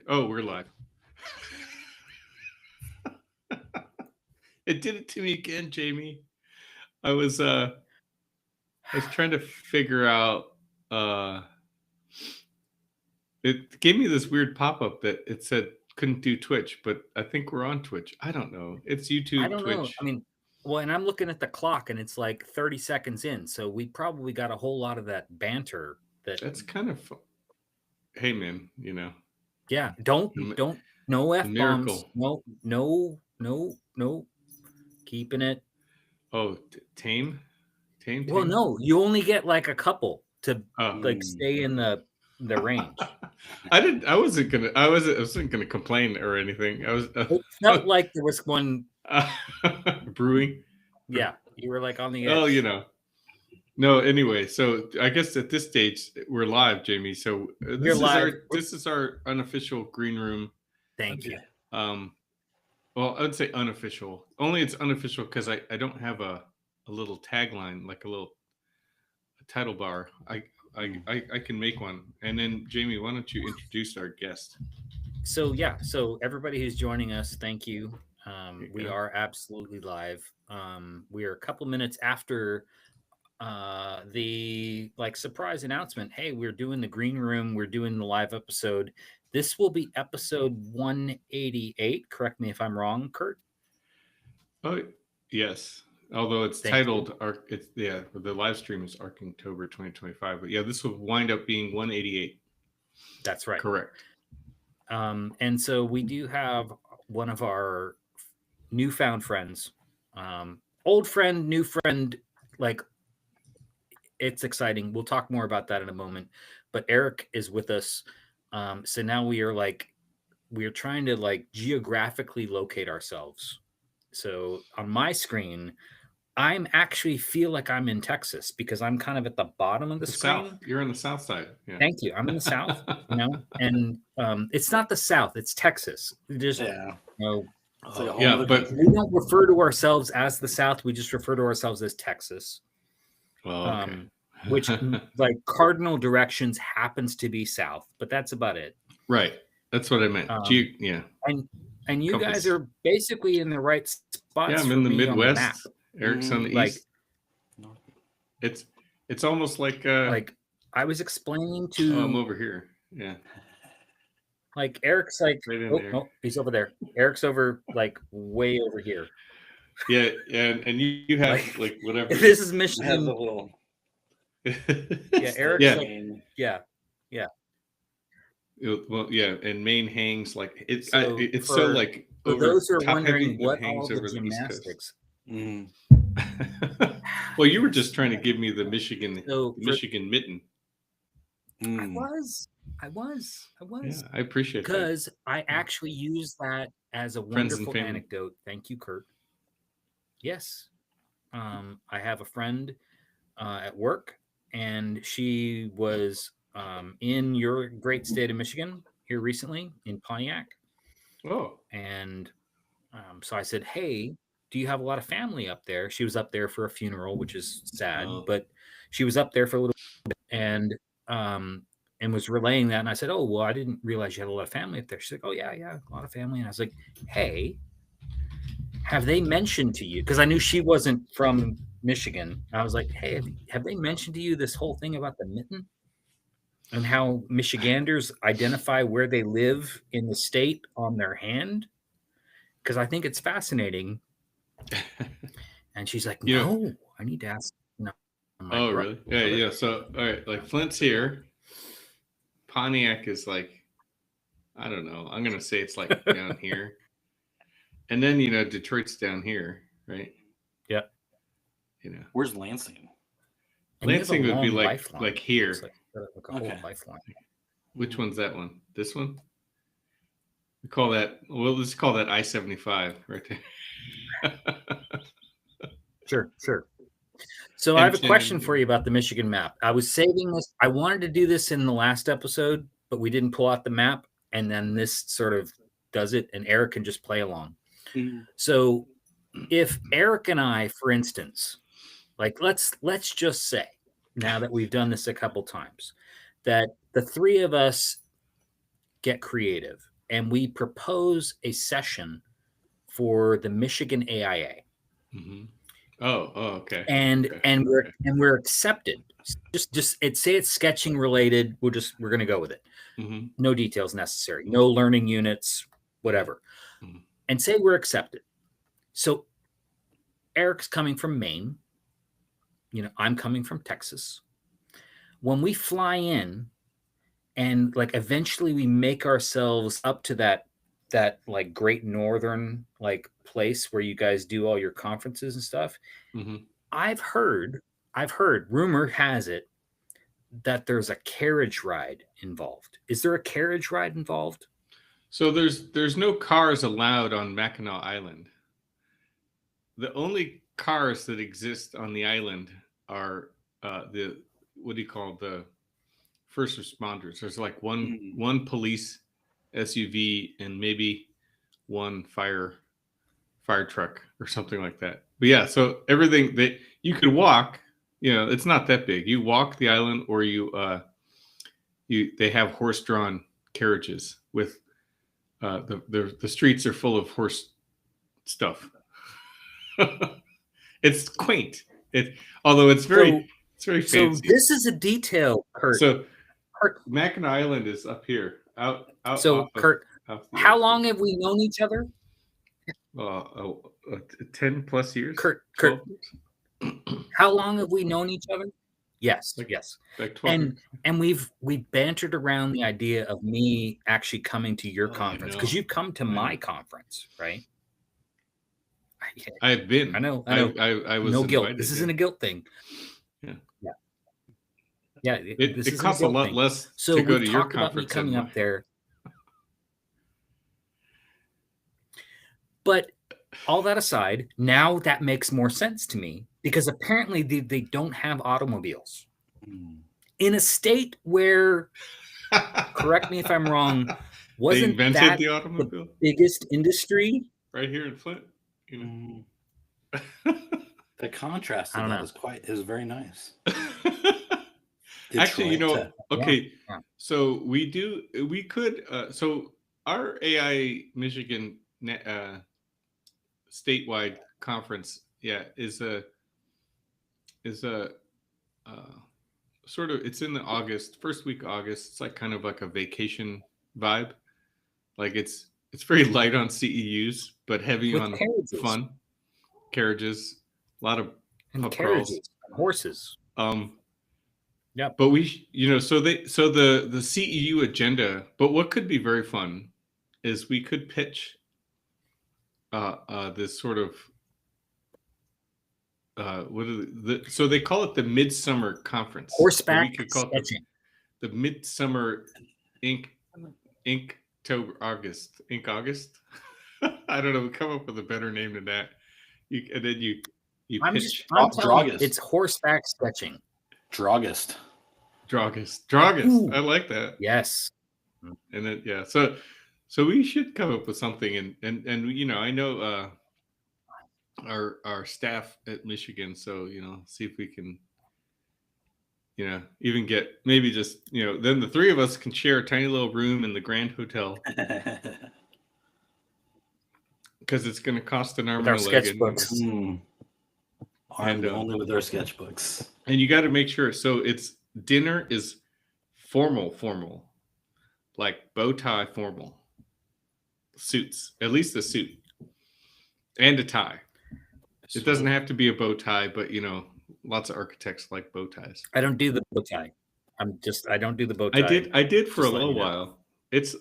Oh, we're live. It did it to me again, Jamie. I was uh I was trying to figure out uh it gave me this weird pop-up that it said couldn't do Twitch, but I think we're on Twitch. I don't know. It's I YouTube, don't know. I Twitch. mean, well, and I'm looking at the clock and it's like 30 seconds in. So we probably got a whole lot of that banter that, That's kind of hey man, yeah, the, no the F bombs. miracle. No. Keeping it. Oh, tame. Well, no, you only get like a couple to Oh. like stay in the range. I wasn't gonna complain or anything. I was It felt like there was one. brewing. Yeah, you were like on the Oh, edge. No, anyway, so I guess at this stage we're live, Jamie. So You're live. this is our unofficial green room. Thank you. Well, I'd say unofficial. Only it's unofficial because I don't have a little tagline, like a little title bar. I can make one. And then Jamie, why don't you introduce our guest? So yeah, so everybody who's joining us, thank you. We Yeah. are absolutely live. We are a couple minutes after the like surprise announcement. Hey, we're doing the green room. We're doing the live episode. This will be episode 188. Correct me if I'm wrong, Kurt. Oh, yes. Although it's Thank you. titled the live stream is Archinktober 2025. But yeah, this will wind up being 188. That's right. Correct. And so we do have one of our newfound friends, old friend, new friend, like it's exciting. We'll talk more about that in a moment. But Eric is with us. So now we're trying to like geographically locate ourselves. So on my screen, I'm actually feel like I'm in Texas because I'm kind of at the bottom of the screen. South. You're on the south side. Yeah. Thank you. I'm in the South, and it's not the South; it's Texas. Just but we don't refer to ourselves as the South. We just refer to ourselves as Texas. Okay. Which like cardinal directions happens to be south, but that's about it. Right. That's what I meant. Yeah. And you guys are basically in the right spots. Yeah, I'm in the Midwest. Eric's on the east. It's almost like I was explaining to. I'm over here. Yeah. Like Eric's like no, he's over there. Eric's over like way over here. Yeah, and you have like whatever. This is Michigan. Has a little. Yeah, Eric's yeah. Well, yeah, and Maine hangs like it's for, so like for over those who are top wondering heavy, what hangs all over the the East Coast. Mm. Well, you were just trying to give me the Michigan mitten. I was. Yeah, I appreciate that because I actually use that as a wonderful anecdote. Thank you, Kurt. Yes, I have a friend at work, and she was in your great state of Michigan here recently in Pontiac. Oh, and so I said, "Hey, do you have a lot of family up there?" She was up there for a funeral, which is sad, but she was up there for a little bit and was relaying that. And I said, "Oh, well, I didn't realize you had a lot of family up there." She's like, "Oh, yeah, a lot of family." And I was like, "Hey, have they mentioned to you?" Because I knew she wasn't from Michigan. I was like, "Hey, have they mentioned to you this whole thing about the mitten and how Michiganders identify where they live in the state on their hand?" Because I think it's fascinating. And she's like, "No, I need to ask." No. Oh, really? Yeah. So, all right, like Flint's here. Pontiac is like, I don't know. I'm gonna say it's like down here, and then Detroit's down here, right? Yeah. Where's Lansing? Lansing would be like here. Like a whole lifeline. Which one's that one? This one? We call that. Well, let's call that I-75 right there. Sure. So I have a question for you about the Michigan map. I was saving this. I wanted to do this in the last episode, but we didn't pull out the map. And then this sort of does it, and Eric can just play along. Mm-hmm. So if Eric and I, for instance, like let's just say, now that we've done this a couple times, that the three of us get creative and we propose a session for the Michigan AIA. Mm-hmm. Oh, okay. And Okay. and we're accepted. Just say it's sketching related. We're gonna go with it. Mm-hmm. No details necessary. No learning units, whatever. Mm-hmm. And say we're accepted. So Eric's coming from Maine. I'm coming from Texas. When we fly in, and like eventually we make ourselves up to that like Great Northern like place where you guys do all your conferences and stuff. Mm-hmm. I've heard, rumor has it that there's a carriage ride involved. Is there a carriage ride involved? So there's no cars allowed on Mackinac Island. The only cars that exist on the island are the what do you call the first responders. There's like one police SUV and maybe one fire truck or something like that. But yeah, so everything that you could walk, it's not that big. You walk the island, or they have horse-drawn carriages with the streets are full of horse stuff. It's quaint. Although it's very fancy. So this is a detail, Kurt. So Mackinac Island is up here. Out. So Kurt, how long have we known each other? 10 plus years. Kurt, how long have we known each other? Yes, yes. Like 12 years. And we've bantered around the idea of me actually coming to your conference, because you've come to my conference, right? I've been. I know. I was no guilt. invited, This isn't a guilt thing. Yeah. It costs a lot less to go to your conference. About me coming up there. But all that aside, now that makes more sense to me, because apparently they don't have automobiles in a state where, correct me if I'm wrong, wasn't they invented that the automobile? The biggest industry right here in Flint? The contrast of that is very nice. Actually, okay. Yeah. So so our AI Michigan statewide conference, is a sort of, it's in the first week of August. It's like kind of like a vacation vibe. Like it's very light on CEUs, but heavy with on carriages. Fun carriages, a lot of pub carriages, horses. Yeah, but so the CEU agenda. But what could be very fun is we could pitch this sort of so they call it the Midsummer Conference. Horseback we could call sketching. The Midsummer Inktober August. August. I don't know. We come up with a better name than that. And then you pitch. It's horseback sketching. Dragist. Ooh. I like that. Yes. And then so we should come up with something, and I know our staff at Michigan, so see if we can even get maybe just then the three of us can share a tiny little room in the Grand Hotel. Because it's going to cost an arm and a leg. Sketchbooks. And only with our sketchbooks. And you got to make sure. So dinner is formal, like bow tie formal. Suits, at least a suit and a tie. It doesn't have to be a bow tie, but lots of architects like bow ties. I don't do the bow tie. I don't do the bow tie. I did for a little while. It's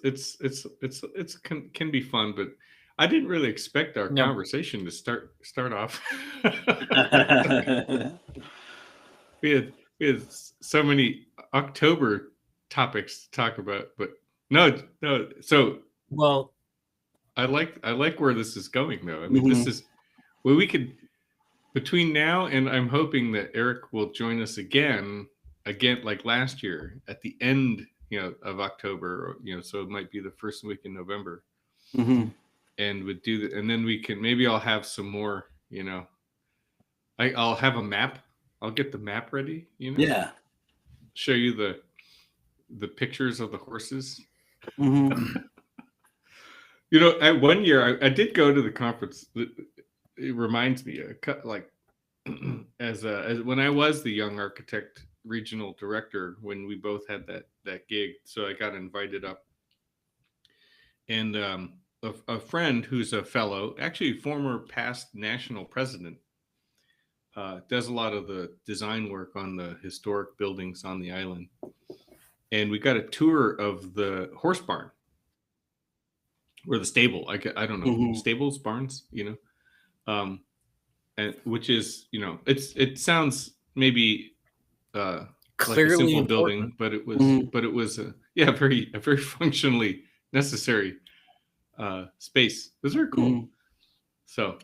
can be fun, but I didn't really expect our conversation to start off. we had so many October topics to talk about, but no. So I like where this is going, though. I mean, this is where we could, between now and I'm hoping that Eric will join us again like last year at the end, of October, so it might be the first week in November. Mm-hmm. And would do that, and then we can maybe I'll have some more. I'll have a map. I'll get the map ready. Yeah. Show you the pictures of the horses. Mm-hmm. At 1 year, I did go to the conference. It reminds me, like, as when I was the young architect regional director, when we both had that gig, so I got invited up, and a friend who's a fellow, actually former past national president, does a lot of the design work on the historic buildings on the island, and we got a tour of the horse barn or the stable. I don't know, stables, barns, and which is, it sounds maybe like a Clearly simple important. building, but it was a very functionally necessary space. It was very cool. So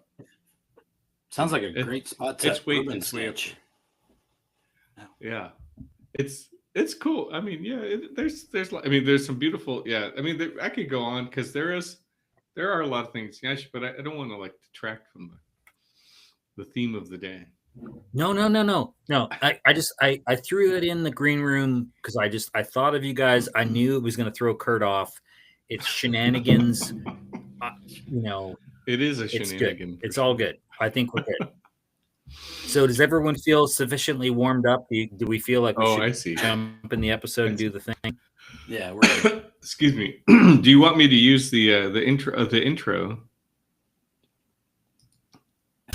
sounds like a great spot to urban sketch. Yeah, it's cool. I mean, yeah, there's some beautiful. Yeah, I mean, I could go on because there are a lot of things. Yeah, but I don't want to like detract from the theme of the day. No. I threw it in the green room because I thought of you guys. I knew it was going to throw Kurt off. It's shenanigans. It is a it's shenanigan. Good. It's all good. I think we're good. So does everyone feel sufficiently warmed up? Do we feel like we should jump in the episode and do the thing? Yeah, we're good. Excuse me. Do you want me to use the intro?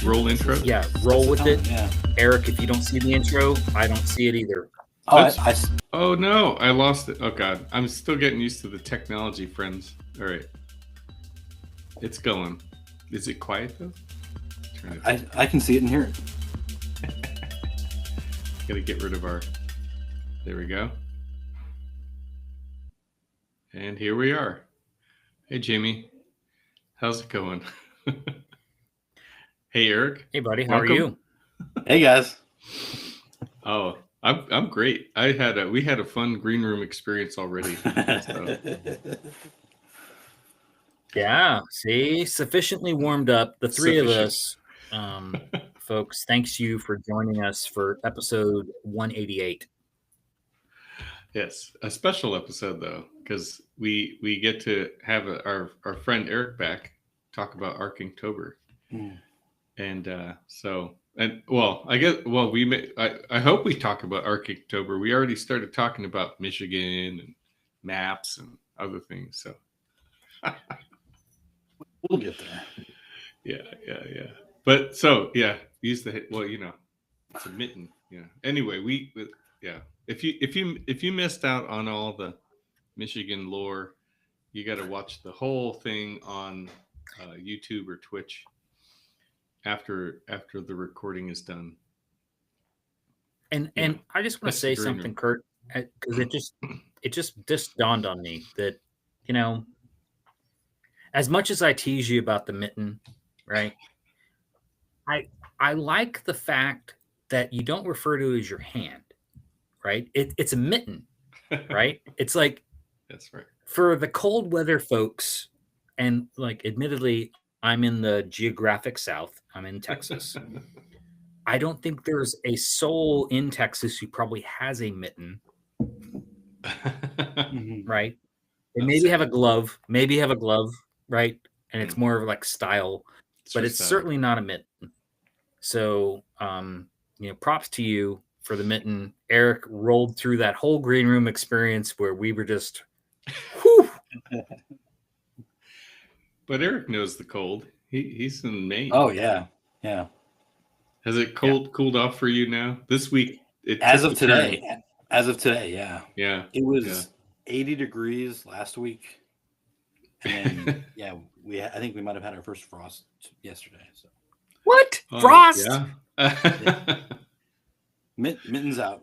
Roll intro? Yeah, roll with it. Yeah. Eric, if you don't see the intro, I don't see it either. Oh no, I lost it. Oh god, I'm still getting used to the technology, friends. All right, it's going. Is it quiet though? I can see it and hear it. Gotta get rid of our. There we go. And here we are. Hey Jamie, how's it going? Hey Eric. Hey buddy, how are you? Hey guys. Oh, I'm great. We had a fun green room experience already. So. Yeah, see, sufficiently warmed up. The three of us, folks. Thanks you for joining us for episode 188. Yes, a special episode though, because we get to have our friend Eric back talk about Archinktober. And I hope we talk about Archinktober. We already started talking about Michigan and maps and other things. So we'll get there. Yeah. But so use it's a mitten. Yeah. Anyway, If you missed out on all the Michigan lore, you got to watch the whole thing on YouTube or Twitch. After the recording is done. And I just want to say something, Kurt, because it just dawned on me that, as much as I tease you about the mitten, right? I like the fact that you don't refer to it as your hand, right? It's a mitten, right? It's like, that's right. For the cold weather folks, and like, admittedly, I'm in the geographic South. I'm in Texas. I don't think there's a soul in Texas who probably has a mitten. Right? They maybe have a glove, right? And it's more of like style, but it's certainly not a mitten. So, props to you for the mitten. Eric rolled through that whole green room experience where we were just, whew. But Eric knows the cold. He's in Maine. Oh yeah. Has it cooled off for you now this week? As of today, yeah. Yeah. It was 80 degrees last week, and I think we might have had our first frost yesterday. So what frost? Yeah. Mittens out.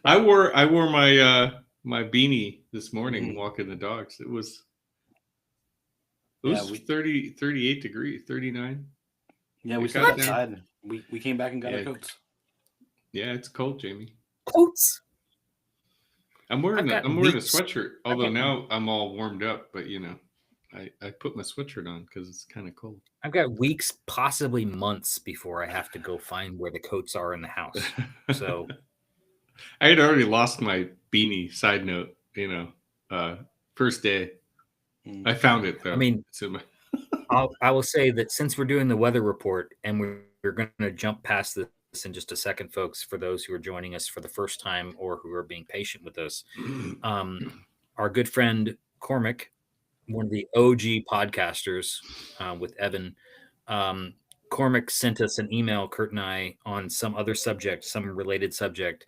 I wore my beanie this morning walking the dogs. It was 38 degrees, 39. Yeah, we sat outside. We came back and got our coats. Yeah, it's cold, Jamie. Coats. I'm wearing a sweatshirt, although now I'm all warmed up, but I put my sweatshirt on because it's kind of cold. I've got weeks, possibly months before I have to go find where the coats are in the house. So I had already lost my beanie, side note, first day. I found it though. I mean, it's in my... I will say that since we're doing the weather report and we're going to jump past this in just a second, folks, for those who are joining us for the first time or who are being patient with us, our good friend Cormac, one of the OG podcasters with Evan, Cormac sent us an email, Kurt and I, on some other subject, some related subject.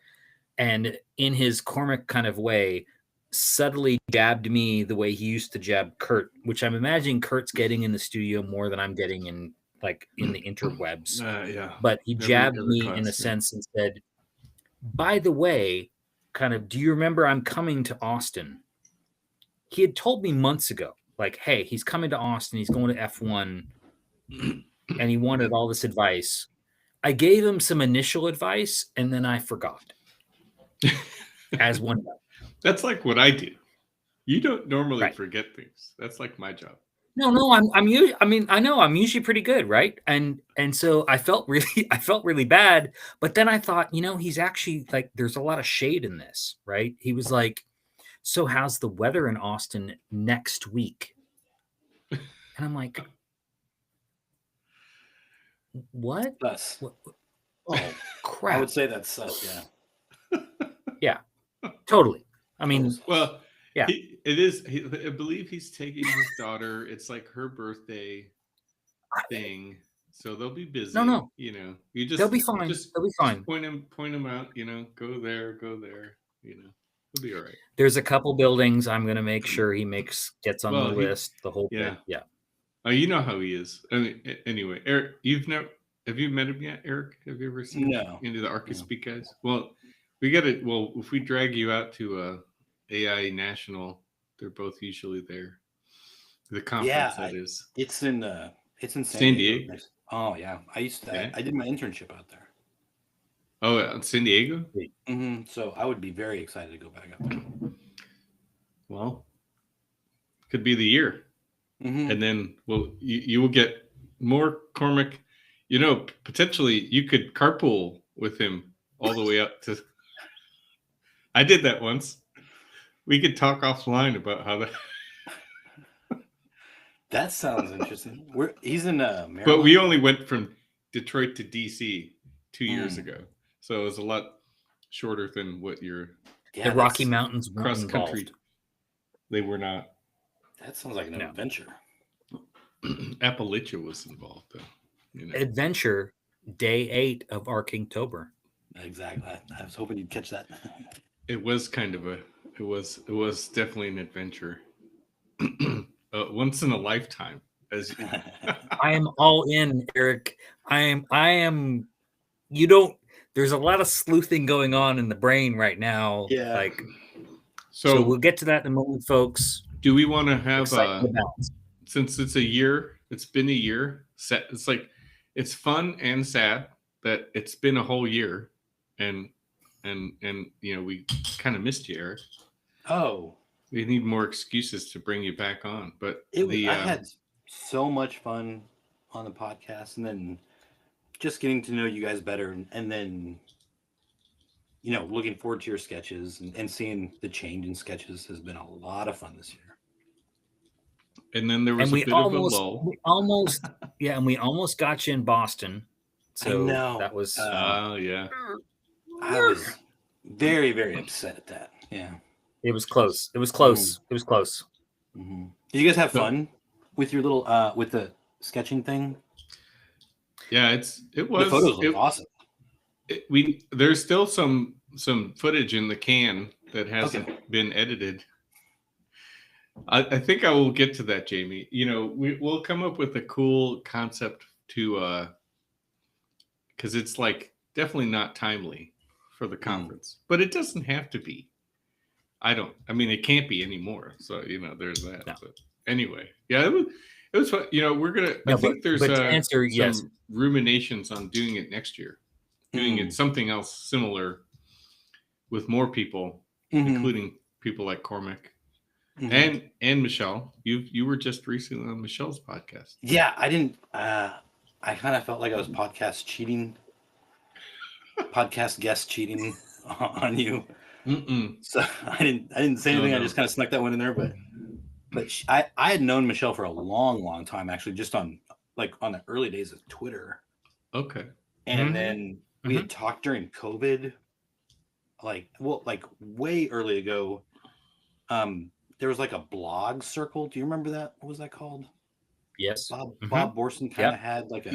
And in his Cormac kind of way, subtly jabbed me the way he used to jab Kurt, which I'm imagining Kurt's getting in the studio more than I'm getting in the interwebs. Yeah. But he jabbed every me class, in a yeah. sense and said, by the way, kind of, do you remember I'm coming to Austin? He had told me months ago, like, hey, he's coming to Austin. He's going to F1 and he wanted all this advice. I gave him some initial advice and then I forgot. As one does. That's like what I do. You don't normally Right. forget things. That's like my job. No, I'm usually, I mean, I know I'm usually pretty good, right? And so I felt really bad, but then I thought, he's actually like, there's a lot of shade in this, right? He was like, so how's the weather in Austin next week? And I'm like, what? Sus. Oh, crap. I would say that's sus, yeah. Yeah, totally. I mean, Well, yeah. It is. I believe he's taking his daughter. It's like her birthday thing, so they'll be busy. No. You just They'll be fine. They'll be fine. Just point them out. Go there. He'll be all right. There's a couple buildings I'm going to make sure he gets on the list. The whole yeah. thing. Yeah. Oh, you know how he is. I mean, anyway, Eric, have you met him yet, Eric? Have you ever seen any of the Archispeak guys? Well, we got it. Well, if we drag you out to AI National, they're both usually there. The conference that is. It's in San Diego. Oh yeah, I did my internship out there. Oh, in San Diego. Mm-hmm. So I would be very excited to go back up there. Well, could be the year, and then you will get more Cormac. Potentially you could carpool with him all the way up to. I did that once. We could talk offline about how that. That sounds interesting. He's in Maryland. But we only went from Detroit to DC 2 years ago, so it was a lot shorter than what you're. Yeah, the Rocky Mountains cross country. They were not. That sounds like an adventure. Appalachia was involved, though. Adventure, day 8 of Archinktober. Exactly. I was hoping you'd catch that. It was kind of it was definitely an adventure. Once in a lifetime. I am all in, Eric. I am. You don't. There's a lot of sleuthing going on in the brain right now. Yeah. So we'll get to that in a moment, folks. Do we want to have since it's a year? It's been a year. It's like it's fun and sad that it's been a whole year, and we kind of missed you, Eric. Oh. We need more excuses to bring you back on, but I had so much fun on the podcast, and then just getting to know you guys better, and then looking forward to your sketches and seeing the change in sketches has been a lot of fun this year. And then there was a bit of a lull. And we almost got you in Boston. So I know. That was. Yeah. I was very, very upset at that. Yeah. It was close. It was close. It was close. Mm-hmm. Did you guys have fun with your little with the sketching thing? Yeah, it was. The photos look awesome. There's still some footage in the can that hasn't been edited. I think I will get to that, Jamie. We'll come up with a cool concept to because it's like definitely not timely for the conference, but it doesn't have to be. It can't be anymore. So, there's that. No. But anyway, yeah, it was fun. We're going to, I think there's some ruminations on doing it next year, doing it something else similar with more people, including people like Cormac and Michelle. You were just recently on Michelle's podcast. Yeah, I didn't, I kind of felt like I was podcast guest cheating on you. Mm-mm. So I didn't say anything. No. I just kind of snuck that one in there, but But I had known Michelle for a long time, actually, just on the early days of Twitter. Okay. And then we had talked during COVID, like way early ago. There was like a blog circle. Do you remember that? What was that called? Yes. Bob Borson kind of had like a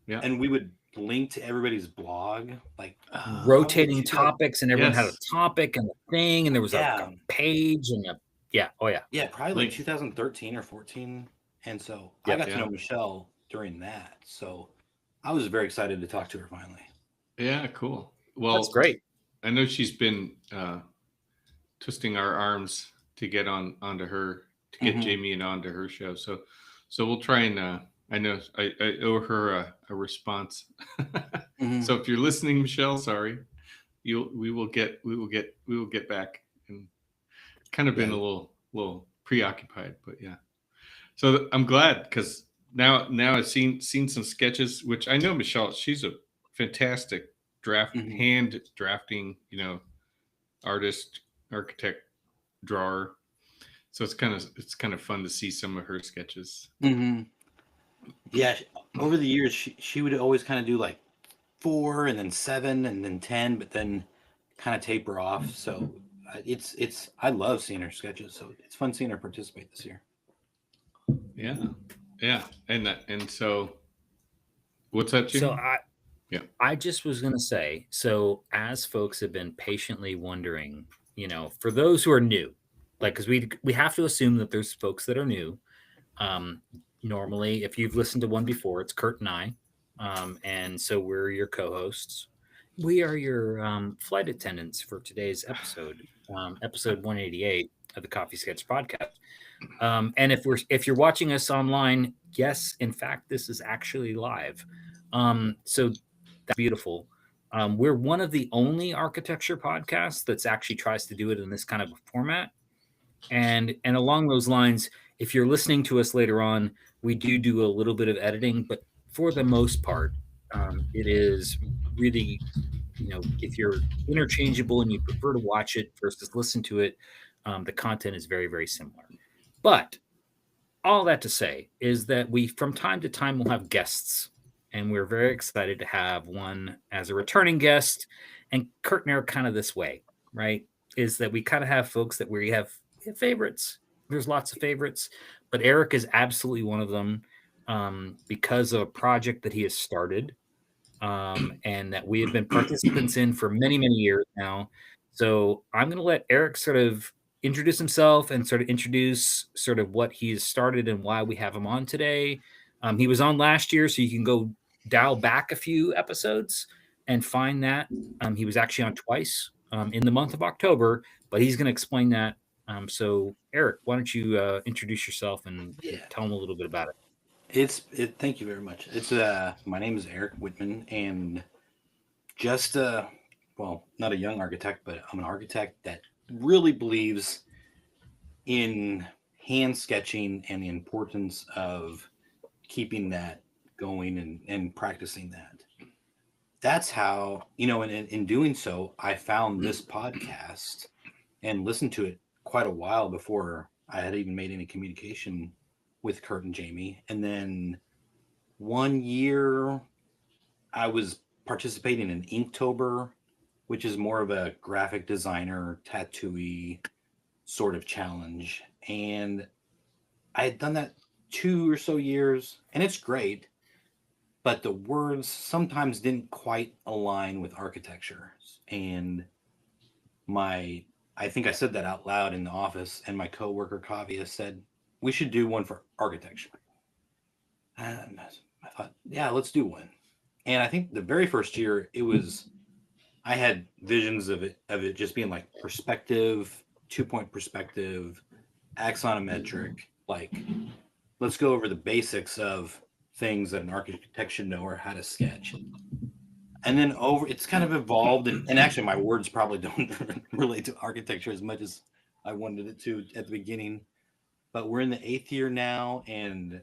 and we would link to everybody's blog, like rotating topics, and everyone had a topic and a thing, and there was a page and probably like 2013 or 14. And so I got to know Michelle during that, so I was very excited to talk to her finally. Yeah, cool. Well, that's great. I know she's been twisting our arms to get onto her, to get Jamie and onto her show. So we'll try and I know I owe her a response. So if you're listening, Michelle, sorry, we will get back. And kind of been a little preoccupied, but yeah. So I'm glad, because now I've seen some sketches, which I know Michelle, she's a fantastic hand drafting, artist, architect, drawer. So it's kind of fun to see some of her sketches. Yeah, over the years she would always kind of do like 4 and then 7 and then 10, but then kind of taper off. So it's I love seeing her sketches. So it's fun seeing her participate this year. Yeah, and so what's that, Jimmy? So I just was going to say, so as folks have been patiently wondering, for those who are new, like, because we have to assume that there's folks that are new. Normally, if you've listened to one before, it's Kurt and I, and so we're your co-hosts. We are your flight attendants for today's episode, episode 188 of the Coffee Sketch Podcast. And if you're watching us online, yes, in fact, this is actually live. So that's beautiful. We're one of the only architecture podcasts that's actually tries to do it in this kind of a format. And along those lines, if you're listening to us later on, we do a little bit of editing, but for the most part, it is really, if you're interchangeable and you prefer to watch it versus listen to it, the content is very, very similar. But all that to say is that we, from time to time, will have guests, and we're very excited to have one as a returning guest. And Kurt and Eric kind of this way, right? Is that we kind of have folks that we have favorites. There's lots of favorites, but Eric is absolutely one of them, because of a project that he has started, and that we have been participants in for many, many years now. So I'm going to let Eric sort of introduce himself and sort of introduce sort of what he's started and why we have him on today. He was on last year, so you can go dial back a few episodes and find that. He was actually on twice in the month of October, but he's going to explain that. So Eric, why don't you introduce yourself and tell him a little bit about it? Thank you very much. My name is Eric Whitman, and just well, not a young architect, but I'm an architect that really believes in hand sketching and the importance of keeping that going and practicing that. That's how, in doing so, I found this podcast and listened to it quite a while before I had even made any communication with Kurt and Jamie. And then one year I was participating in Inktober, which is more of a graphic designer, tattooy sort of challenge. And I had done that 2 or so years, and it's great, but the words sometimes didn't quite align with architecture. And I think I said that out loud in the office, and my coworker Kavya said, "We should do one for architecture." And I thought, yeah, let's do one. And I think the very first year I had visions of it just being like perspective, 2-point perspective, axonometric, like let's go over the basics of things that an architect should know or how to sketch. And then it's kind of evolved, and actually my words probably don't relate to architecture as much as I wanted it to at the beginning. But we're in the 8th year now, and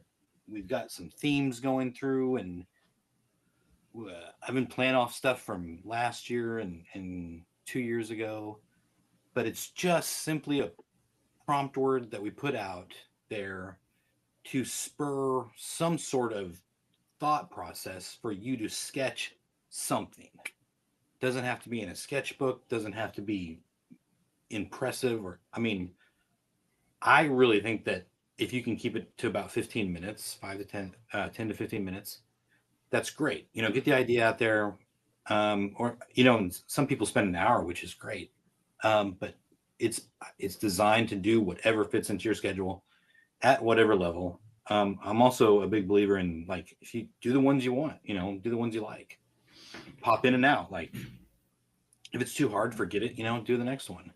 we've got some themes going through, and I've been playing off stuff from last year and 2 years ago, but it's just simply prompt word that we put out there to spur some sort of thought process for you to sketch something. Doesn't have to be in a sketchbook, doesn't have to be impressive, or I mean, I really think that if you can keep it to about 15 minutes, 5 to 10, 10 to 15 minutes, that's great. Get the idea out there. Or, some people spend an hour, which is great. But it's designed to do whatever fits into your schedule at whatever level. I'm also a big believer in, like, if you do the ones you want, do the ones you like, pop in and out. Like, if it's too hard, forget it, do the next one.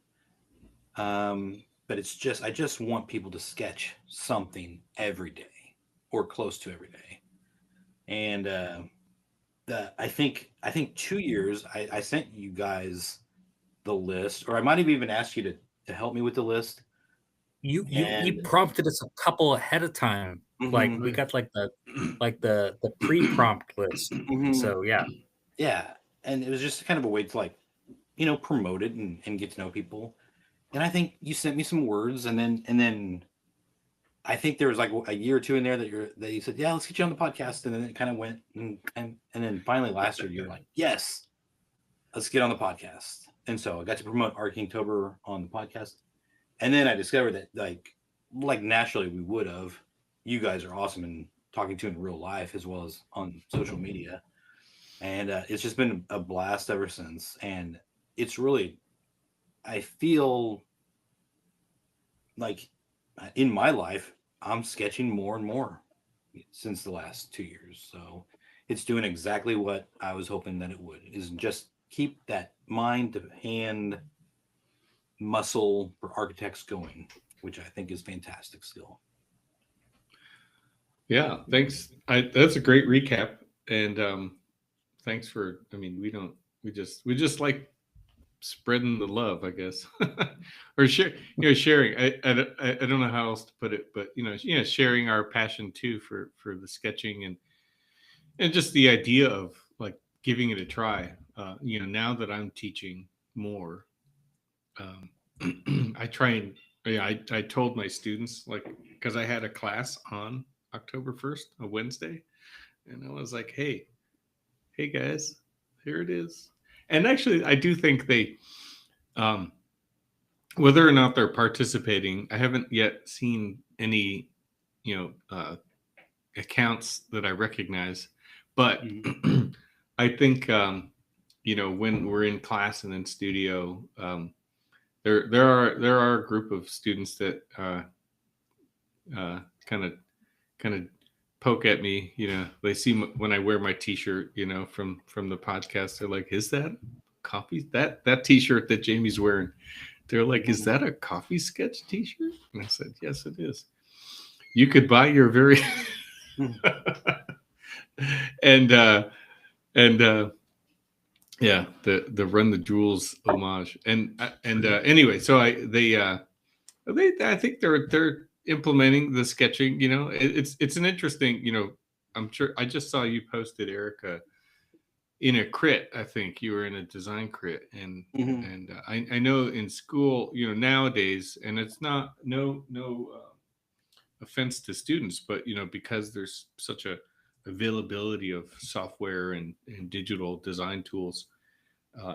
But I just want people to sketch something every day or close to every day. And I think 2 years, I sent you guys the list, or I might have even asked you to help me with the list. You prompted us a couple ahead of time. Like, we got like the pre-prompt list. So yeah. And it was just kind of a way to, like, promote it and get to know people. And I think you sent me some words, and then I think there was like a year or two in there that you said, yeah, let's get you on the podcast. And then it kind of went, and then finally last year you're like, yes, let's get on the podcast. And so I got to promote Archinktober on the podcast. And then I discovered that like naturally we would have. You guys are awesome in talking to in real life as well as on social media. And it's just been a blast ever since. And it's really, I feel like in my life, I'm sketching more and more since the last 2 years. So it's doing exactly what I was hoping that it would, is just keep that mind to hand muscle for architects going, which I think is fantastic still. Yeah, thanks. That's a great recap. And thanks for, I mean, we just like spreading the love, I guess, or sharing. I don't know how else to put it, but sharing our passion too for the sketching and just the idea of like giving it a try. Now that I'm teaching more, I try and I told my students, like, because I had a class on October 1st, a Wednesday, and I was like, hey guys, here it is. And actually, I do think they, whether or not they're participating, I haven't yet seen any, accounts that I recognize. But I think, when we're in class and in studio, there are a group of students that kind of poke at me. They see when I wear my T-shirt, from the podcast. They're like, "Is that coffee? That T-shirt that Jamie's wearing?" They're like, "Is that a coffee sketch T-shirt?" And I said, "Yes, it is. You could buy your very." and yeah, the Run the Jewels homage. And anyway, so I think they're implementing the sketching. It's an interesting. I'm sure I just saw you posted, Erica, in a crit. I think you were in a design crit, and I know in school, nowadays, and it's not no offense to students, but because there's such a availability of software and digital design tools,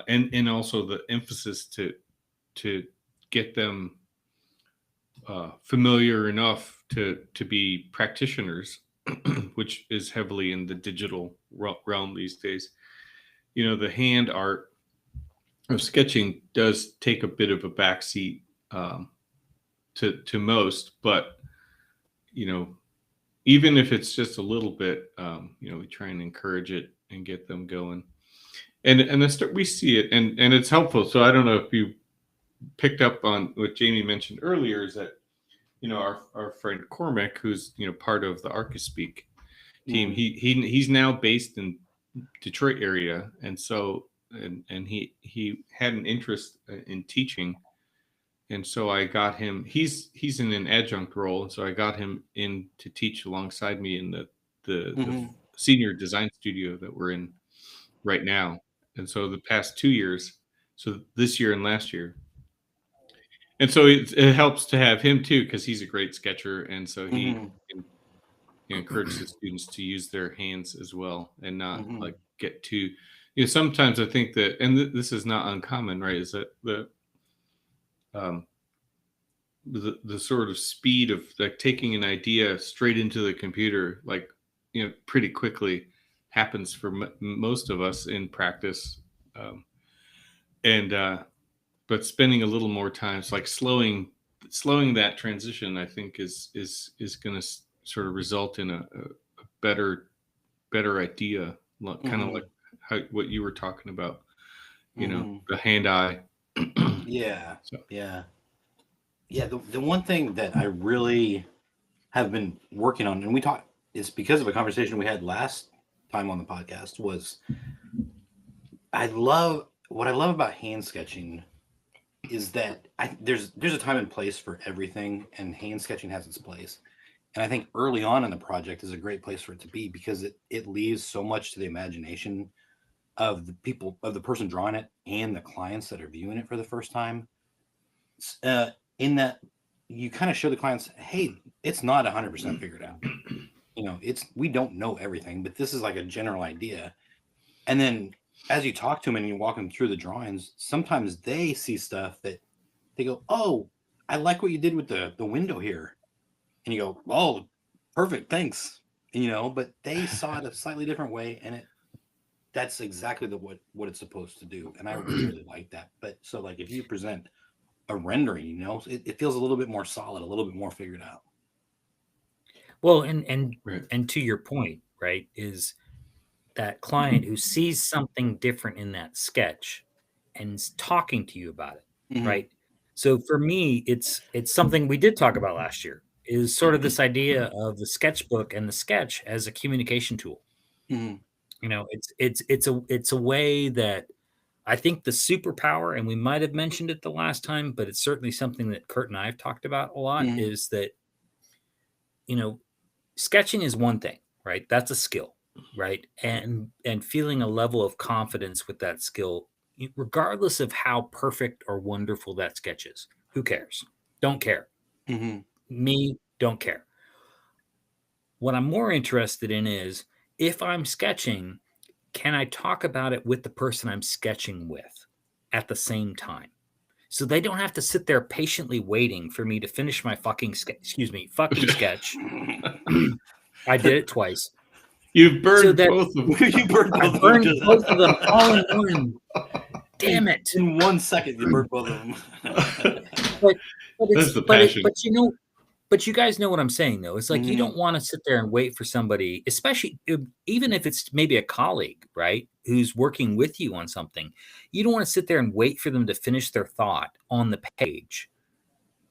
and also the emphasis to get them familiar enough to be practitioners, which is heavily in the digital realm these days. The hand art of sketching does take a bit of a backseat to most, but even if it's just a little bit, we try and encourage it and get them going. And we see it, and it's helpful. So I don't know if you picked up on what Jamie mentioned earlier, is that our friend Cormac, who's part of the Archispeak team, he's now based in Detroit area, and so and he had an interest in teaching, and so I got him. He's in an adjunct role, and so I got him in to teach alongside me in the senior design studio that we're in right now. And so the past 2 years, so this year and last year, And so it helps to have him too, because he's a great sketcher, and so he encourages the students to use their hands as well, and not like get too. Sometimes I think that, and this is not uncommon, right? Is that um, the sort of speed of like taking an idea straight into the computer, like pretty quickly, happens for most of us in practice, and but spending a little more time, it's like slowing that transition, I think is going to sort of result in a better idea, kind of like what you were talking about, the hand-eye. Yeah. So. Yeah. The one thing that I really have been working on, and we talked, is because of a conversation we had last time on the podcast, was what I love about hand sketching is that there's a time and place for everything, and hand sketching has its place. And I think early on in the project is a great place for it to be, because it leaves so much to the imagination of the person drawing it and the clients that are viewing it for the first time. In that you kind of show the clients, hey, it's not 100% figured out. We don't know everything, but this is like a general idea. And then as you talk to them and you walk them through the drawings, sometimes they see stuff that they go, oh, I like what you did with the window here. And you go, oh, perfect, thanks. But they saw it a slightly different way, and that's exactly what it's supposed to do. And I really like that. But so like if you present a rendering, it feels a little bit more solid, a little bit more figured out. Well, and to your point, right, is that client who sees something different in that sketch and is talking to you about it, right? So for me, it's something we did talk about last year, is sort of this idea of the sketchbook and the sketch as a communication tool. It's a way that I think the superpower, and we might have mentioned it the last time, but it's certainly something that Kurt and I have talked about a lot, is that, sketching is one thing, right? That's a skill, right? And feeling a level of confidence with that skill, regardless of how perfect or wonderful that sketch is. Who cares? Don't care. Me, don't care. What I'm more interested in is, if I'm sketching, can I talk about it with the person I'm sketching with at the same time? So they don't have to sit there patiently waiting for me to finish my fucking sketch. I did it twice. You've burned both of them. You burned both of them all in one. Damn it! In 1 second, you burned both of them. That's the passion. But you guys know what I'm saying, though. It's like you don't want to sit there and wait for somebody, especially even if it's maybe a colleague, right, who's working with you on something. You don't want to sit there and wait for them to finish their thought on the page,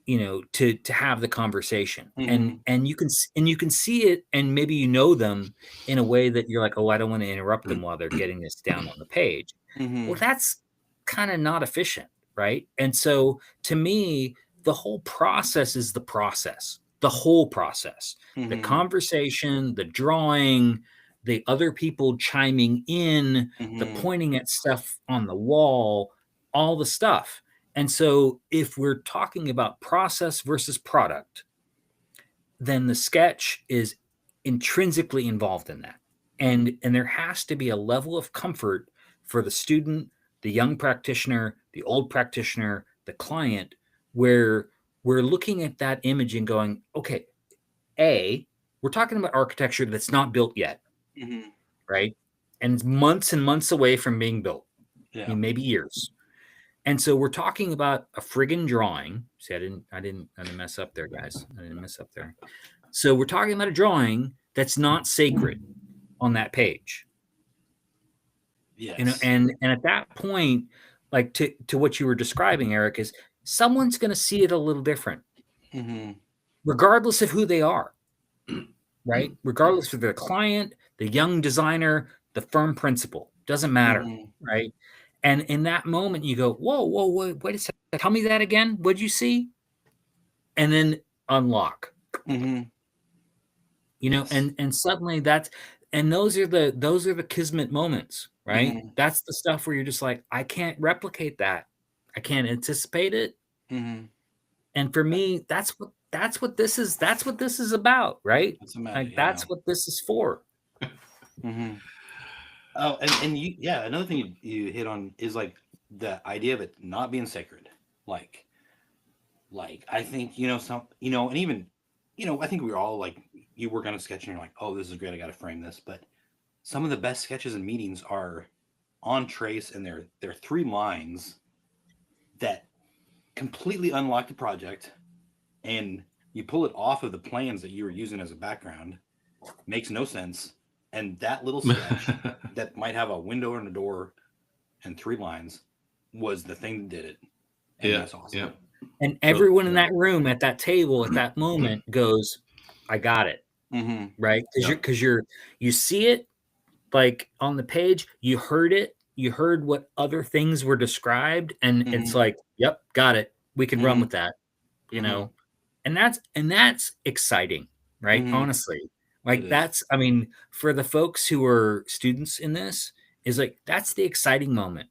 to have the conversation. And you can see it, and maybe them in a way that you're like, oh, I don't want to interrupt them while they're getting this down on the page. Well, that's kind of not efficient, right? And so to me, the whole process is the process, the whole process, the conversation, the drawing, the other people chiming in, the pointing at stuff on the wall, all the stuff. And so if we're talking about process versus product, then the sketch is intrinsically involved in that. And there has to be a level of comfort for the student, the young practitioner, the old practitioner, the client, where we're looking at that image and going, okay, we're talking about architecture that's not built yet, right? And it's months and months away from being built, maybe years. And so we're talking about a friggin' drawing. See, I didn't mess up there, guys. I didn't mess up there. So we're talking about a drawing that's not sacred on that page. Yes. And at that point, like to what you were describing, Eric, is someone's going to see it a little different, regardless of who they are, right? Regardless of their client, the young designer, the firm principal, doesn't matter, right? And in that moment, you go, whoa, wait a second. Tell me that again. What'd you see? And then unlock. And suddenly those are the kismet moments, right? That's the stuff where you're just like, I can't replicate that. I can't anticipate it. And for me, that's what this is about, right? What's the matter? Like Yeah. that's what this is for. Mm-hmm. Oh, and you, yeah, another thing you hit on is like the idea of it not being sacred. Like, I think, and even, I think we were all like, you work on a sketch and you're like, oh, this is great, I got to frame this. But some of the best sketches and meetings are on trace, and they're 3 lines that completely unlock the project, and you pull it off of the plans that you were using as a background. Makes no sense. And that little sketch that might have a window and a door and 3 lines was the thing that did it. And that's awesome. Yeah. And everyone in that room at that table at that moment goes, I got it. Mm-hmm. Right? Because you see it like on the page, you heard it, you heard what other things were described, and it's like, yep, got it. We can run with that, and that's exciting, right? Honestly, like that's, I mean, for the folks who are students in this, is like that's the exciting moment,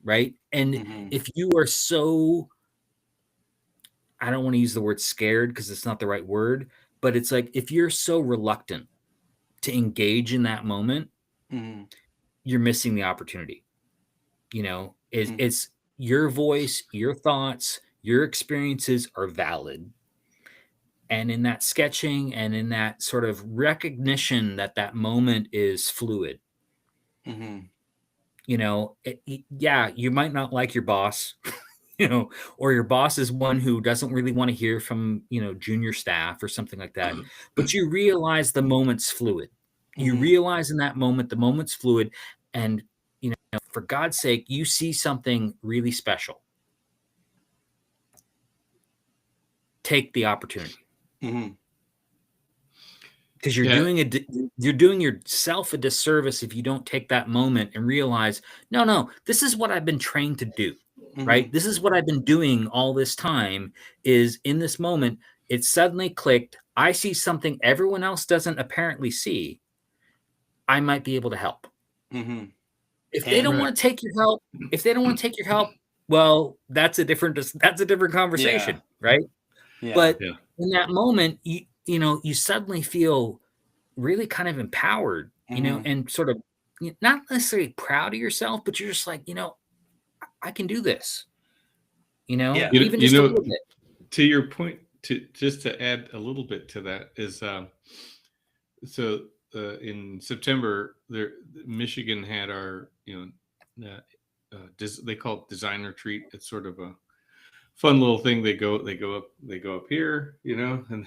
right? And if you are so, I don't want to use the word scared because it's not the right word, but it's like if you're so reluctant to engage in that moment, you're missing the opportunity. It's your voice, your thoughts, your experiences are valid. And in that sketching and in that sort of recognition that that moment is fluid, yeah, you might not like your boss, or your boss is one who doesn't really want to hear from, junior staff or something like that. But you realize the moment's fluid. You realize in that moment, the moment's fluid. And, for God's sake, you see something really special. Take the opportunity. Because you're doing yourself a disservice if you don't take that moment and realize, no, this is what I've been trained to do, right? This is what I've been doing all this time. Is in this moment, it suddenly clicked. I see something everyone else doesn't apparently see. I might be able to help. If they don't want to take your help, well, that's a different conversation, right? Yeah. But in that moment, you suddenly feel really kind of empowered, and sort of not necessarily proud of yourself, but you're just like, I can do this, even just a little bit. To your point, to add a little bit to that is, in September, Michigan had our, they call it design retreat. It's sort of a fun little thing. They go up here, and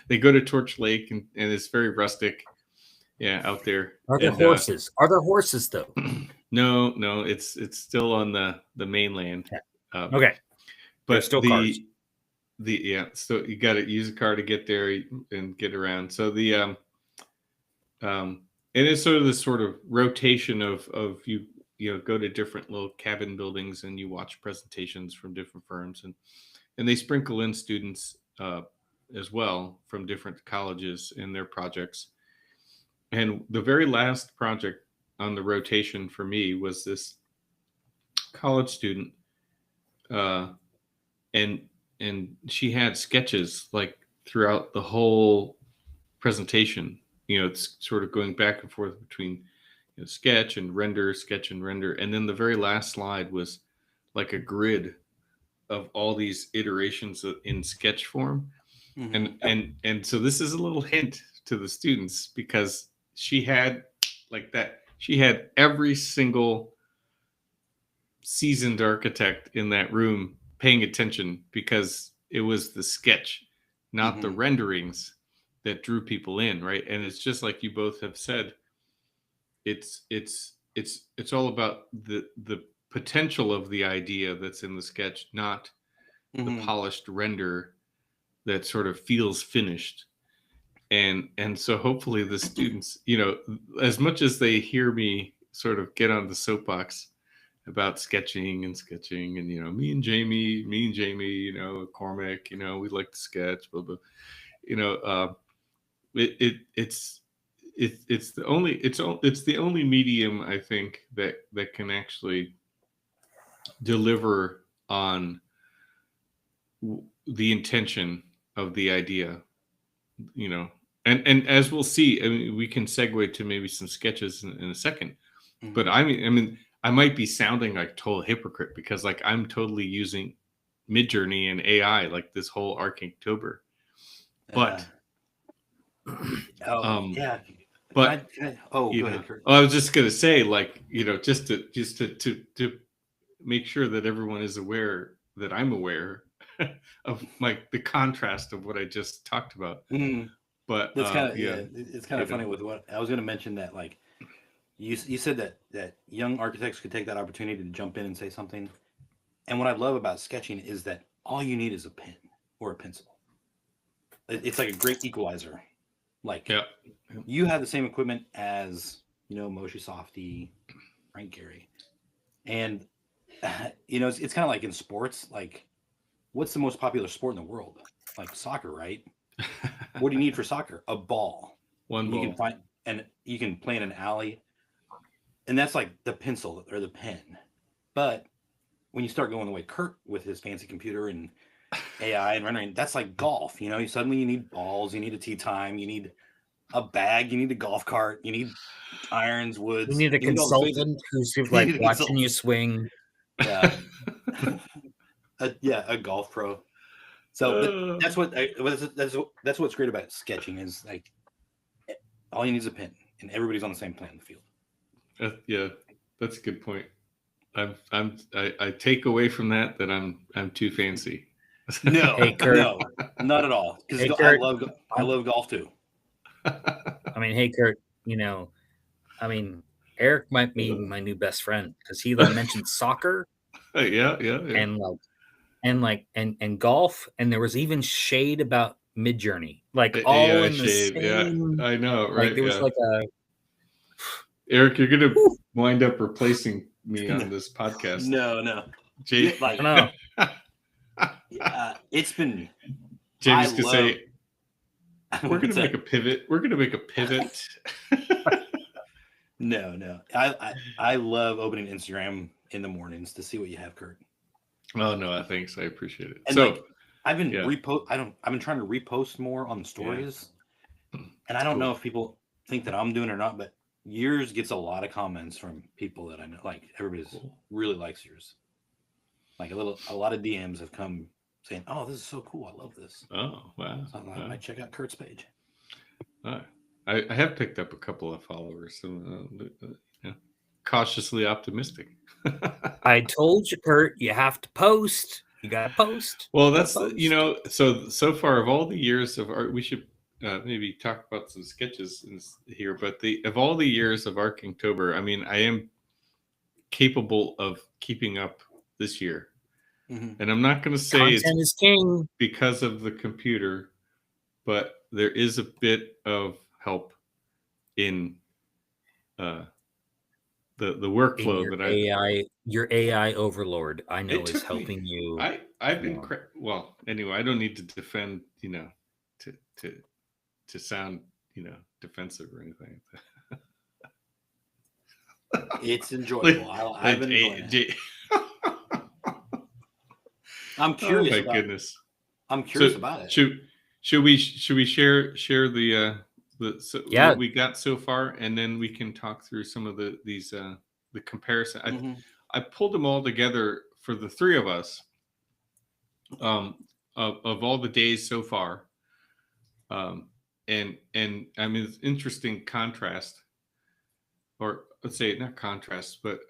they go to Torch Lake, and it's very rustic. Yeah, out there. Are there horses? Are there horses though? No, it's still on the mainland. Okay, but there's still cars. So you got to use a car to get there and get around. So and it's sort of this sort of rotation of you go to different little cabin buildings and you watch presentations from different firms, and they sprinkle in students as well from different colleges in their projects. And the very last project on the rotation for me was this college student, and she had sketches like throughout the whole presentation. It's sort of going back and forth between sketch and render, and then the very last slide was like a grid of all these iterations in sketch form. And so this is a little hint to the students, because she had every single seasoned architect in that room paying attention, because it was the sketch, not the renderings, that drew people in, right? And it's just like you both have said, it's all about the potential of the idea that's in the sketch, not the polished render that sort of feels finished. And so hopefully the students, as much as they hear me sort of get on the soapbox about sketching, and me and Jamie, Cormac, we like to sketch, blah blah, it's the only medium, I think, that can actually deliver on the intention of the idea, you know, and as we'll see, I mean, we can segue to maybe some sketches in a second. But I mean, I might be sounding like total hypocrite because like I'm totally using Midjourney and AI like this whole Archinktober. But yeah. But go you ahead, know, Kurt. I was just gonna say, like, you know, just to make sure that everyone is aware that I'm aware of like the contrast of what I just talked about. But That's kind of yeah, it's kind of funny with what I was going to mention that like you said that young architects could take that opportunity to jump in and say something. And what I love about sketching is that all you need is a pen or a pencil. It's like a great equalizer. Like yeah, you have the same equipment as, you know, Moshe Softy, Frank Gehry. And, you know, it's kind of like in sports, like what's the most popular sport in the world? Like soccer, right? What do you need for soccer? A ball. One ball. You can find, and you can play in an alley. And that's like the pencil or the pen. But when you start going the way Kurt with his fancy computer and AI and rendering, that's like golf. You know, suddenly you need balls, you need a tee time, you need a bag, you need a golf cart, you need irons, woods. You need a consultant who's like watching you swing. Yeah. A golf pro. So that's what's great about sketching is like all you need is a pen and everybody's on the same playing field. Yeah, that's a good point. I take away from that I'm too fancy. No, hey, Kurt. No, not at all. Because hey, I love golf too. I mean, hey Kurt, you know, I mean, Eric might be my new best friend because he like mentioned soccer. Yeah. And golf, and there was even shade about Midjourney, like all AI in the shade. same. Yeah, I know, right? Like there was like a. Eric, you're gonna wind up replacing me on this podcast. No. Jay, like, no. It's been. Jamie's gonna say, "We're gonna make a pivot. We're gonna make a pivot." No. I love opening Instagram in the mornings to see what you have, Kurt. Oh no, thanks. I appreciate it. And so like, I've been I've been trying to repost more on the stories, and I don't know if people think that I'm doing it or not, but yours gets a lot of comments from people that I know. Like everybody's really likes yours. Like a lot of DMs have come saying, "Oh, this is so cool! I love this." Oh wow! So I might check out Kurt's page. I have picked up a couple of followers, so cautiously optimistic. I told you, Kurt, you have to post. You got to post. Well, that's you know, so far of all the years of art, we should maybe talk about some sketches here. But of all the years of Archinktober, I mean, I am capable of keeping up this year, and I'm not going to say content is king because of the computer, but there is a bit of help in the workflow that your AI overlord, I know, is helping you. I've been well. Anyway, I don't need to defend, you know, to sound, you know, defensive or anything. It's enjoyable. I've enjoyed it. I'm curious. Oh my goodness! I'm curious about it. Should we share the what we got so far, and then we can talk through some of the comparison. I pulled them all together for the three of us, of all the days so far, and I mean it's interesting contrast, or let's say not contrast, but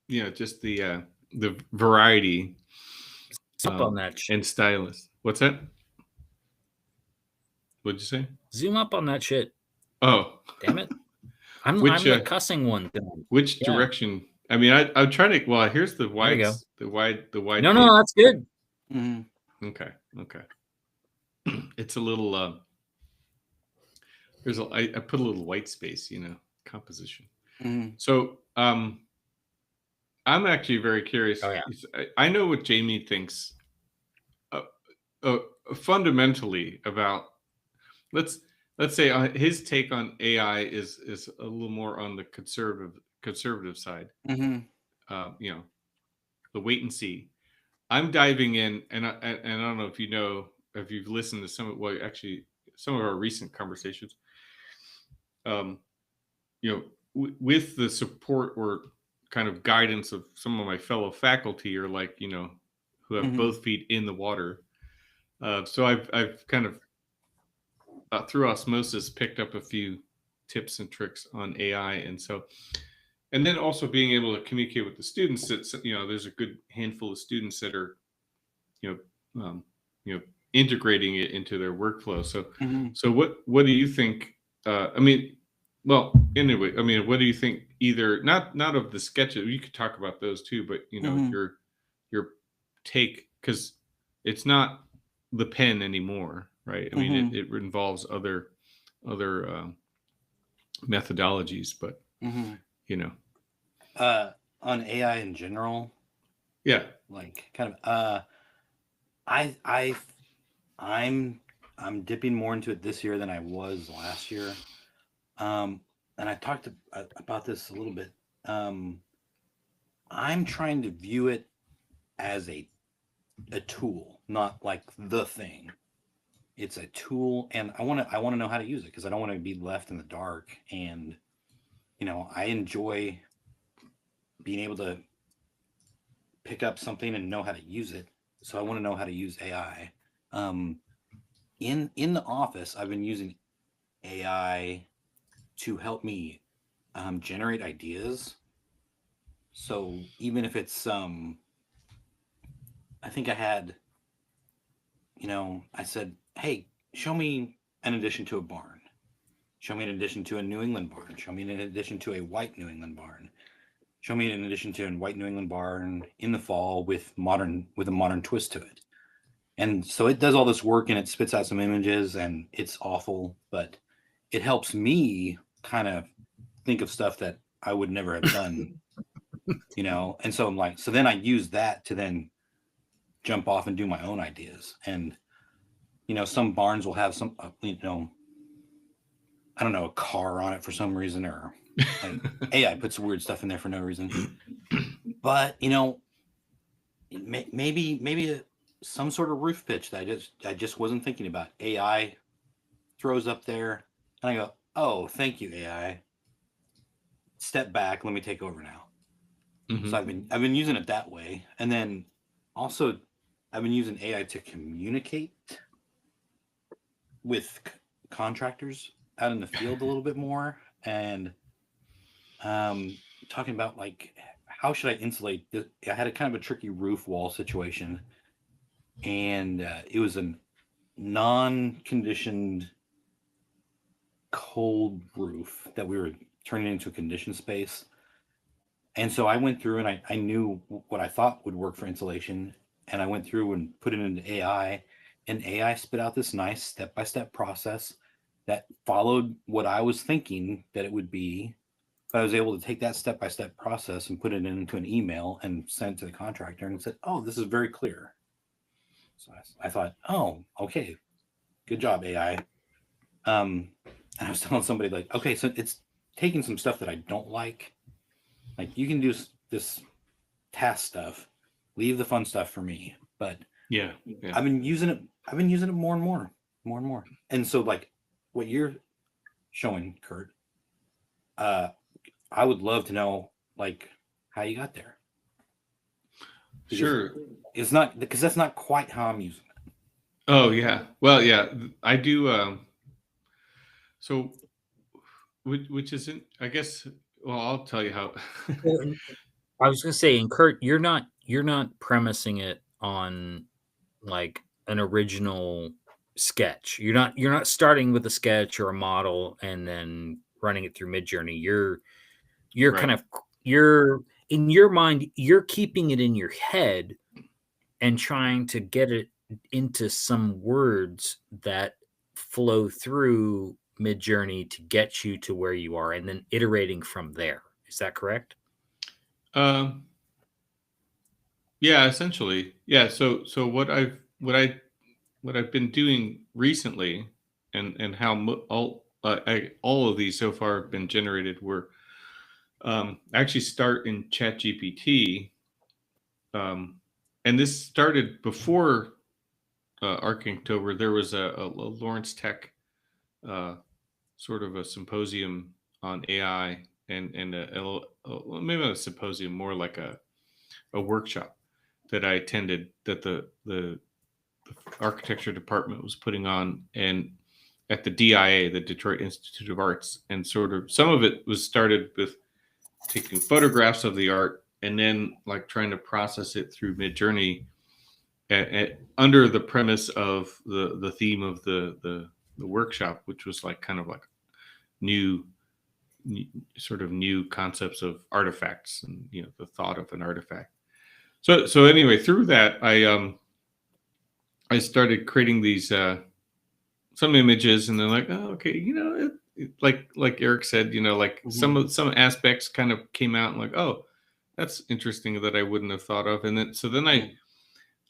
you know, just the variety on that shit. And stylist. What's that? What'd you say? Zoom up on that shit. Oh, damn it! I'm the cussing one. Which direction? I mean, I'm trying to. Well, here's the wide. The wide. No, that's good. Okay. It's a little. I put a little white space. You know, composition. So I'm actually very curious. Oh, yeah. I know what Jamie thinks fundamentally about. Let's say his take on AI is a little more on the conservative side. You know, the wait and see. I'm diving in, and I don't know if if you've listened to some of our recent conversations. Um, with the support or kind of guidance of some of my fellow faculty, or like who have Mhm. both feet in the water. So I've kind of through osmosis picked up a few tips and tricks on AI, and then also being able to communicate with the students. That there's a good handful of students that are you know um, you know integrating it into their workflow. So Mhm. so what do you think? I mean, well, anyway, I mean, what do you think? Either not of the sketches, you could talk about those too, but Mhm. your take, because it's not the pen anymore, right? I mean, Mhm. it involves other methodologies, but Mhm. you know, On AI in general, yeah. like kind of I I'm I'm dipping more into it this year than I was last year. Um, and I talked about this a little bit. Um, I'm trying to view it as a tool, not like the thing. It's a tool, and I want to know how to use it because I don't want to be left in the dark. And I enjoy being able to pick up something and know how to use it. So I want to know how to use AI. Um, in the office, I've been using AI to help me generate ideas. So even if it's I think I had, I said, hey, show me an addition to a barn. Show me an addition to a New England barn. Show me an addition to a white New England barn. Show me an addition to a white New England barn in the fall with a modern twist to it. And so it does all this work and it spits out some images and it's awful, but it helps me kind of think of stuff that I would never have done, And so I'm like, so then I use that to then jump off and do my own ideas. And, some barns will have some, I don't know, a car on it for some reason, or like AI puts weird stuff in there for no reason. But, maybe some sort of roof pitch that I just wasn't thinking about. AI throws up there, and I go, "Oh, thank you, AI. Step back. Let me take over now." So Hmm. I've been using it that way, and then also I've been using AI to communicate with contractors out in the field a little bit more, and um, talking about like how should I insulate this? I had a kind of a tricky roof wall situation, and it was a non-conditioned cold roof that we were turning into a conditioned space. And so I went through and I knew what I thought would work for insulation. And I went through and put it into AI, and AI spit out this nice step-by-step process that followed what I was thinking that it would be. But I was able to take that step-by-step process and put it into an email and send it to the contractor and said, "Oh, this is very clear." So I thought, "Oh, okay, good job, AI." And I was telling somebody like, "Okay, so it's taking some stuff that I don't like. Like you can do this task stuff, leave the fun stuff for me." But Yeah, yeah. I've been using it. I've been using it more and more, more and more. And so, like what you're showing, Kurt, uh, I would love to know like how you got there, because Sure. it's not because that's not quite how I'm using it. Oh yeah. Well, yeah. I do. So, which isn't. I guess. Well, I'll tell you how. Well, and I was gonna say, and Kurt, you're not premising it on like an original sketch. You're not starting with a sketch or a model and then running it through Midjourney. You're Right. kind of you're in your mind, you're keeping it in your head and trying to get it into some words that flow through Midjourney to get you to where you are and then iterating from there. Is that correct? Um. Yeah. Essentially. Yeah. So what I've been doing recently, and how all of these so far have been generated were actually start in ChatGPT. Um, and this started before Archinktober. There was a Lawrence Tech sort of a symposium on AI, and well, maybe not a symposium, more like a workshop that I attended that the architecture department was putting on, and at the DIA, the Detroit Institute of Arts, and sort of some of it was started with taking photographs of the art and then like trying to process it through Midjourney under the premise of the theme of the workshop, which was like kind of like new sort of new concepts of artifacts and the thought of an artifact. So anyway, through that I started creating these some images, and they're like, oh, okay, like Eric said, like some aspects kind of came out and like, oh, that's interesting that I wouldn't have thought of. And then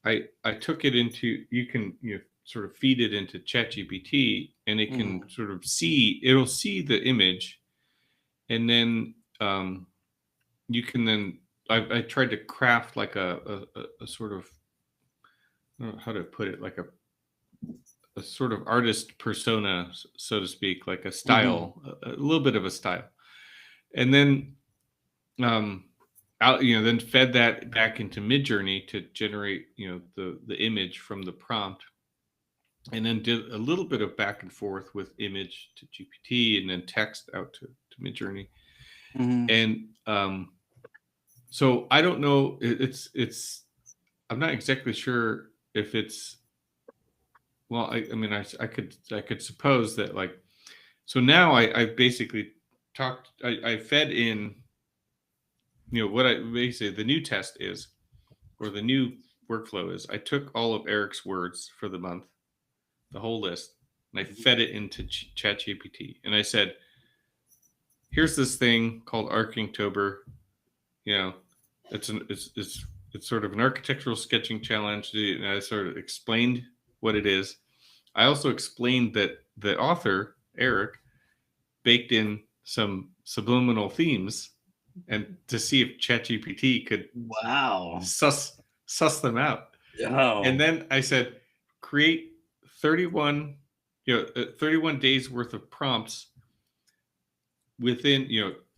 I took it into, you can sort of feed it into ChatGPT, and it can sort of it'll see the image, and then you can then I tried to craft like a sort of, I don't know how to put it, like a sort of artist persona, so to speak, like a style, a little bit of a style, and then then fed that back into Midjourney to generate the image from the prompt, and then did a little bit of back and forth with image to GPT and then text out to Midjourney, and so I don't know, it's I'm not exactly sure if it's, well, I mean, I could suppose that, like, so now I basically I fed in, what I basically, the new test is, or the new workflow is, I took all of Eric's words for the month, the whole list, and I fed it into ChatGPT, and I said, here's this thing called Archinktober, it's sort of an architectural sketching challenge, and I sort of explained what it is. I also explained that the author, Eric, baked in some subliminal themes, and to see if ChatGPT could suss them out. Oh. And then I said, create 31 days worth of prompts within,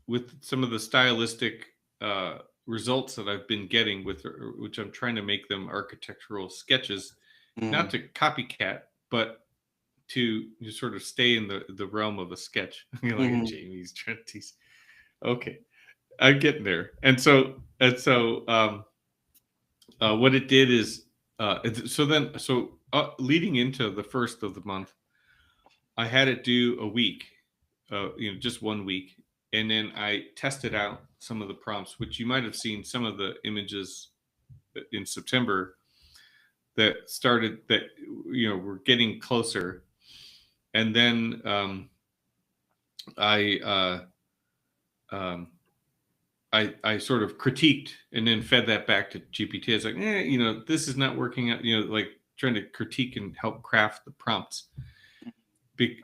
with some of the stylistic results that I've been getting, which I'm trying to make them architectural sketches, not to copycat, but to sort of stay in the realm of a sketch. Like Jamie's trying to tease. Okay, I'm getting there. And so what it did is, leading into the first of the month, I had it do a week, just 1 week, and then I tested out some of the prompts, which you might have seen some of the images in September that started, that we're getting closer. And then I sort of critiqued and then fed that back to GPT. I was like, this is not working out, like trying to critique and help craft the prompts.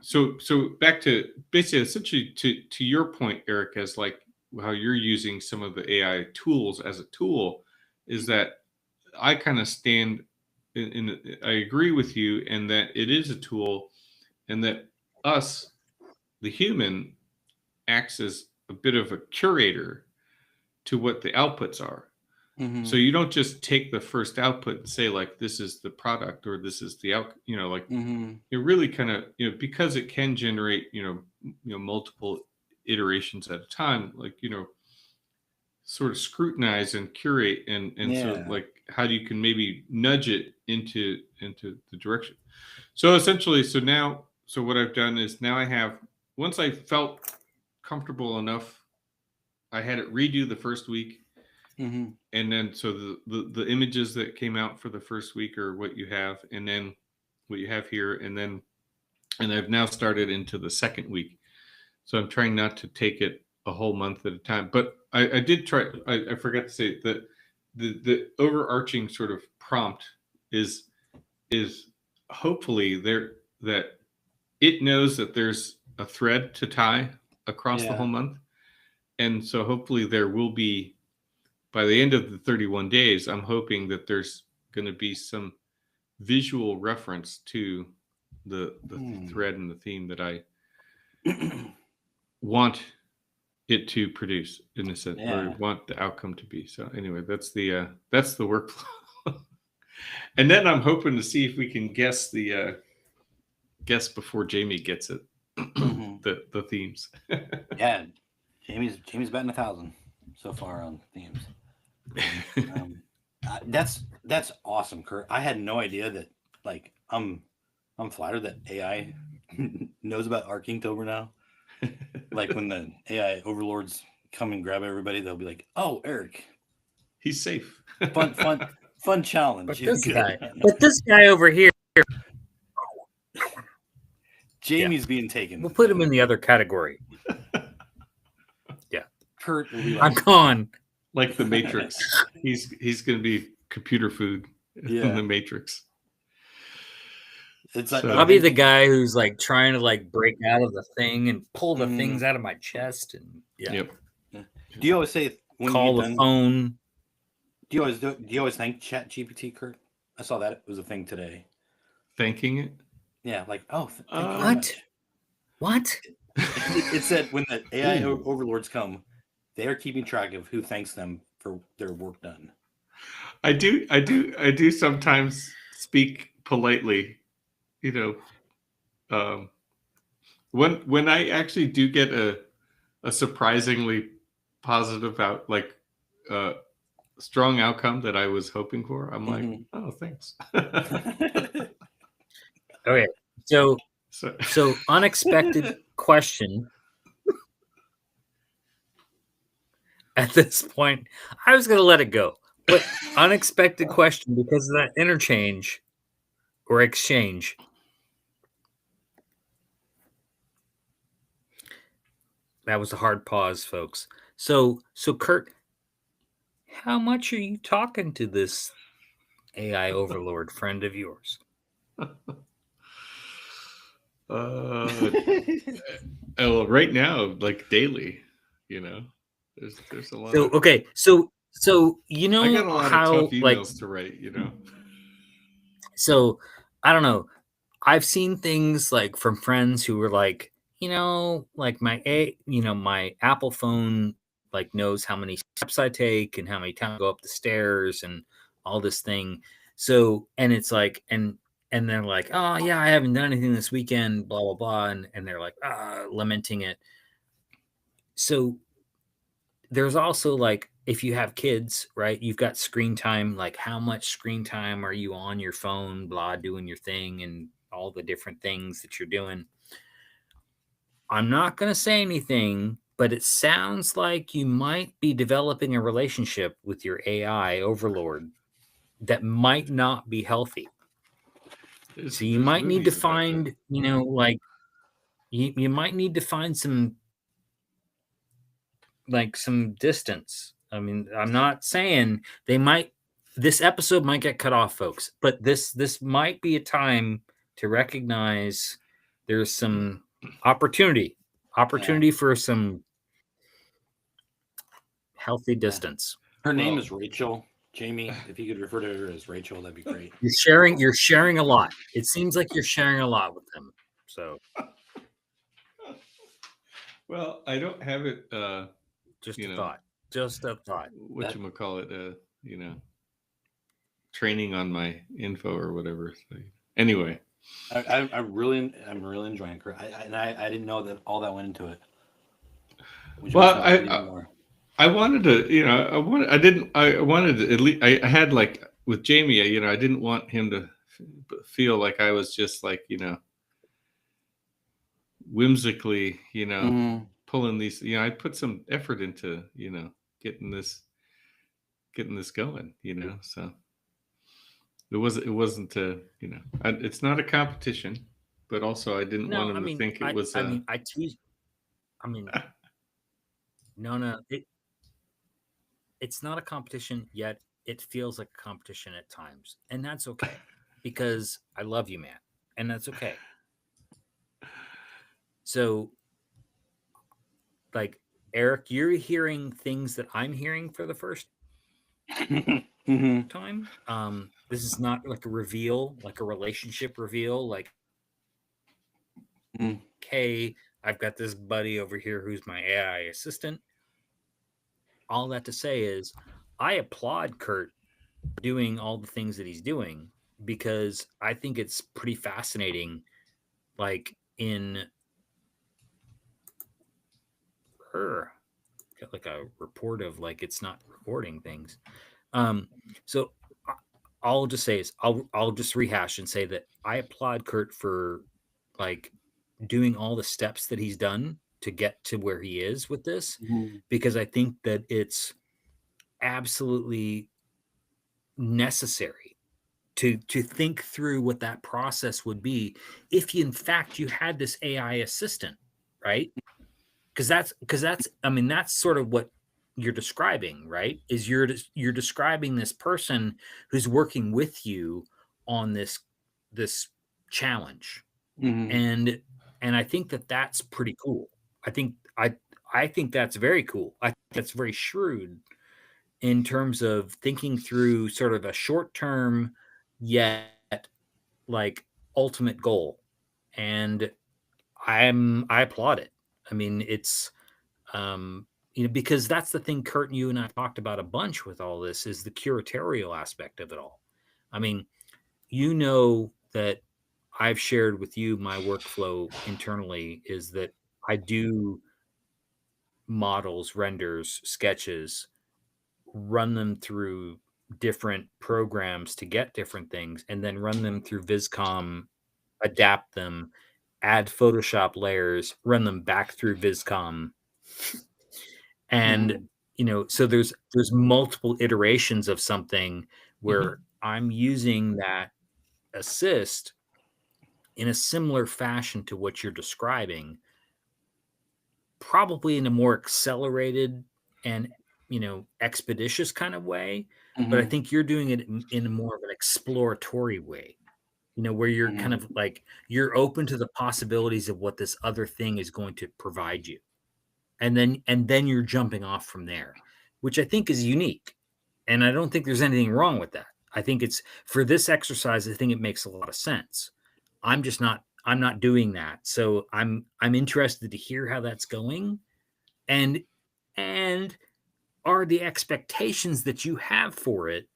So back to basically, essentially to your point, Eric, as like how you're using some of the AI tools as a tool, is that I kind of stand I agree with you, and that it is a tool, and that us, the human, acts as a bit of a curator to what the outputs are. So you don't just take the first output and say, like, this is the product, or this is the out, like it really kind of, because it can generate, multiple iterations at a time, like, sort of scrutinize and curate, and so, like, how you can maybe nudge it into the direction. So essentially, so what I've done is, now I have, once I felt comfortable enough, I had it redo the first week. And then, so the images that came out for the first week are what you have, and then what you have here, and I've now started into the second week. So I'm trying not to take it a whole month at a time, but I did try. I forgot to say that the overarching sort of prompt is hopefully there, that it knows that there's a thread to tie across the whole month, and so hopefully there will be by the end of the 31 days, I'm hoping that there's going to be some visual reference to the thread and the theme that I want it to produce in a sense, or want the outcome to be. So anyway, that's the workflow. And then I'm hoping to see if we can guess before Jamie gets it, the themes. Yeah, Jamie's batting 1,000 so far on themes. That's awesome, Kurt. I had no idea that. Like, I'm flattered that AI knows about Archinktober now. Like, when the AI overlords come and grab everybody, they'll be like, "Oh, Eric, he's safe. Fun challenge." But this guy over here, Jamie's being taken. We'll put him in the other category. Yeah, Kurt will be like, I'm gone. Like the Matrix. He's going to be computer food in the Matrix. It's like, I'll be the guy who's like trying to like break out of the thing and pull the things out of my chest and Do you always say when call the phone? Do you always thank ChatGPT, Kurt? I saw that it was a thing today. Thanking it? Yeah, like what? It said when the AI overlords come, they are keeping track of who thanks them for their work done. I do sometimes speak politely, when I actually do get a surprisingly positive strong outcome that I was hoping for, I'm like, oh, thanks. Okay, so unexpected question. At this point, I was going to let it go, but unexpected question because of that interchange or exchange. That was a hard pause, folks. So Kurt, how much are you talking to this AI overlord friend of yours? Well, right now, like daily, there's a lot. So okay, so you know, I got a lot how of tough emails to write, So I don't know. I've seen things like from friends who were like, like my Apple phone like knows how many steps I take and how many times I go up the stairs and all this thing. So, and it's like, and they're like, oh yeah, I haven't done anything this weekend, blah, blah, blah. And they're like, lamenting it. So there's also like, if you have kids, right, you've got screen time, like how much screen time are you on your phone, blah, doing your thing and all the different things that you're doing. I'm not going to say anything, but it sounds like you might be developing a relationship with your AI overlord that might not be healthy. So you might need to find, like you might need to find some distance. I mean, I'm not saying this episode might get cut off, folks, but this might be a time to recognize there's some opportunity for some healthy distance. Her name is Rachel. Jamie, if you could refer to her as Rachel, that'd be great. You're sharing a lot. It seems like you're sharing a lot with them. So, well, I don't have it. Just a thought. Whatchamacallit, training on my info or whatever. So, anyway, I'm really enjoying it. I didn't know that all that went into it. Well, I wanted to, I wanted to, at least I had like with Jamie, I didn't want him to feel like I was just like, whimsically, pulling these, I put some effort into, getting this going, so it wasn't it's not a competition, but also I didn't want him to think it was. I tease. No, it's not a competition yet. It feels like a competition at times, and that's okay because I love you, man, and that's okay. So, like, Eric, you're hearing things that I'm hearing for the first time. This is not like a reveal, like a relationship reveal, like, hey, I've got this buddy over here who's my AI assistant. All that to say is I applaud Kurt doing all the things that he's doing, because I think it's pretty fascinating. Like in got like a report of like it's not recording things. So I'll just say is I'll just rehash and say that I applaud Kurt for like doing all the steps that he's done to get to where he is with this, because I think that it's absolutely necessary to think through what that process would be if you, in fact, you had this AI assistant, right? Because that's I mean that's sort of what you're describing, right? Is you're describing this person who's working with you on this challenge, and I think that that's pretty cool. I think that's very cool. I think that's very shrewd in terms of thinking through sort of a short term yet like ultimate goal, and I applaud it. I mean, it's because that's the thing, Kurt, and you and I talked about a bunch with all this is the curatorial aspect of it all. I mean, that I've shared with you my workflow internally is that I do models, renders, sketches, run them through different programs to get different things, and then run them through Viscom, adapt them, add Photoshop layers, run them back through Viscom. And so there's multiple iterations of something where I'm using that assist in a similar fashion to what you're describing, probably in a more accelerated and expeditious kind of way. But I think you're doing it in a more of an exploratory way, where you're kind of like you're open to the possibilities of what this other thing is going to provide you. And then you're jumping off from there, which I think is unique. And I don't think there's anything wrong with that. I think it's for this exercise, I think it makes a lot of sense. I'm not doing that. So I'm interested to hear how that's going. And are the expectations that you have for it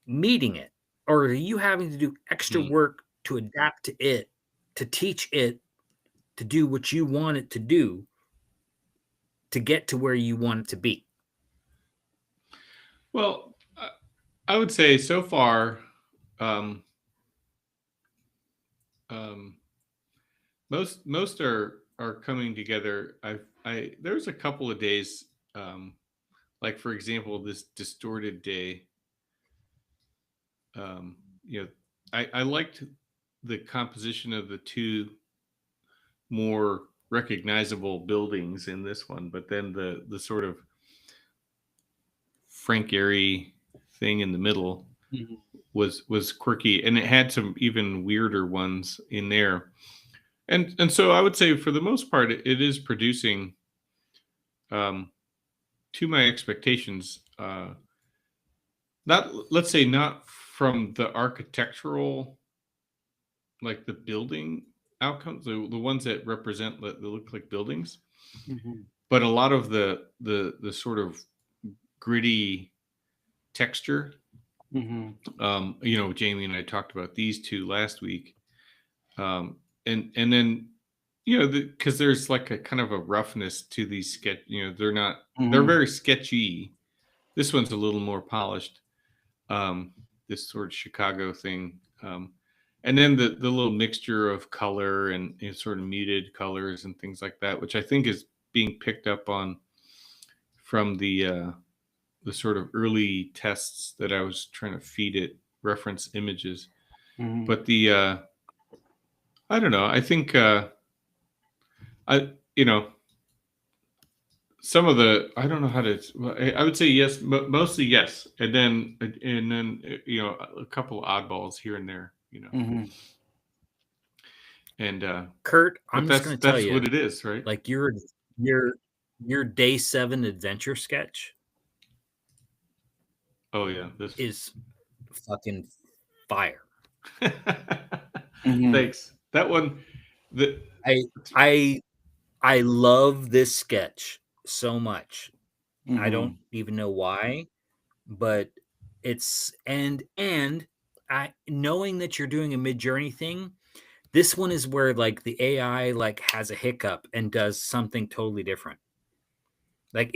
meeting it? Or are you having to do extra work to adapt to it, to teach it to do what you want it to do, to get to where you want it to be? Well, I would say so far, most are coming together. There's a couple of days, like for example, this distorted day. I liked the composition of the two more recognizable buildings in this one, but then the sort of Frank Gehry thing in the middle was quirky, and it had some even weirder ones in there. And so I would say for the most part, it is producing to my expectations. Let's say not from the architectural, like the building outcomes, the ones that represent that look like buildings, but a lot of the sort of gritty texture. Jamie and I talked about these two last week, and then because there's like a kind of a roughness to these sketch. They're very sketchy. This one's a little more polished. This sort of Chicago thing, and then the little mixture of color and sort of muted colors and things like that, which I think is being picked up on from the sort of early tests that I was trying to feed it reference images. But I don't know. I think some of the, I don't know how to, I would say yes, mostly yes. And then a couple of oddballs here and there, And Kurt, I'm just going to tell you, that's what it is, right? Like your day 7 adventure sketch, Oh yeah, this is fucking fire. Thanks. That one, the I love this sketch so much. I don't Mhm. even know why, but it's and I knowing that you're doing a Mid-Journey thing, this one is where like the AI like has a hiccup and does something totally different. Like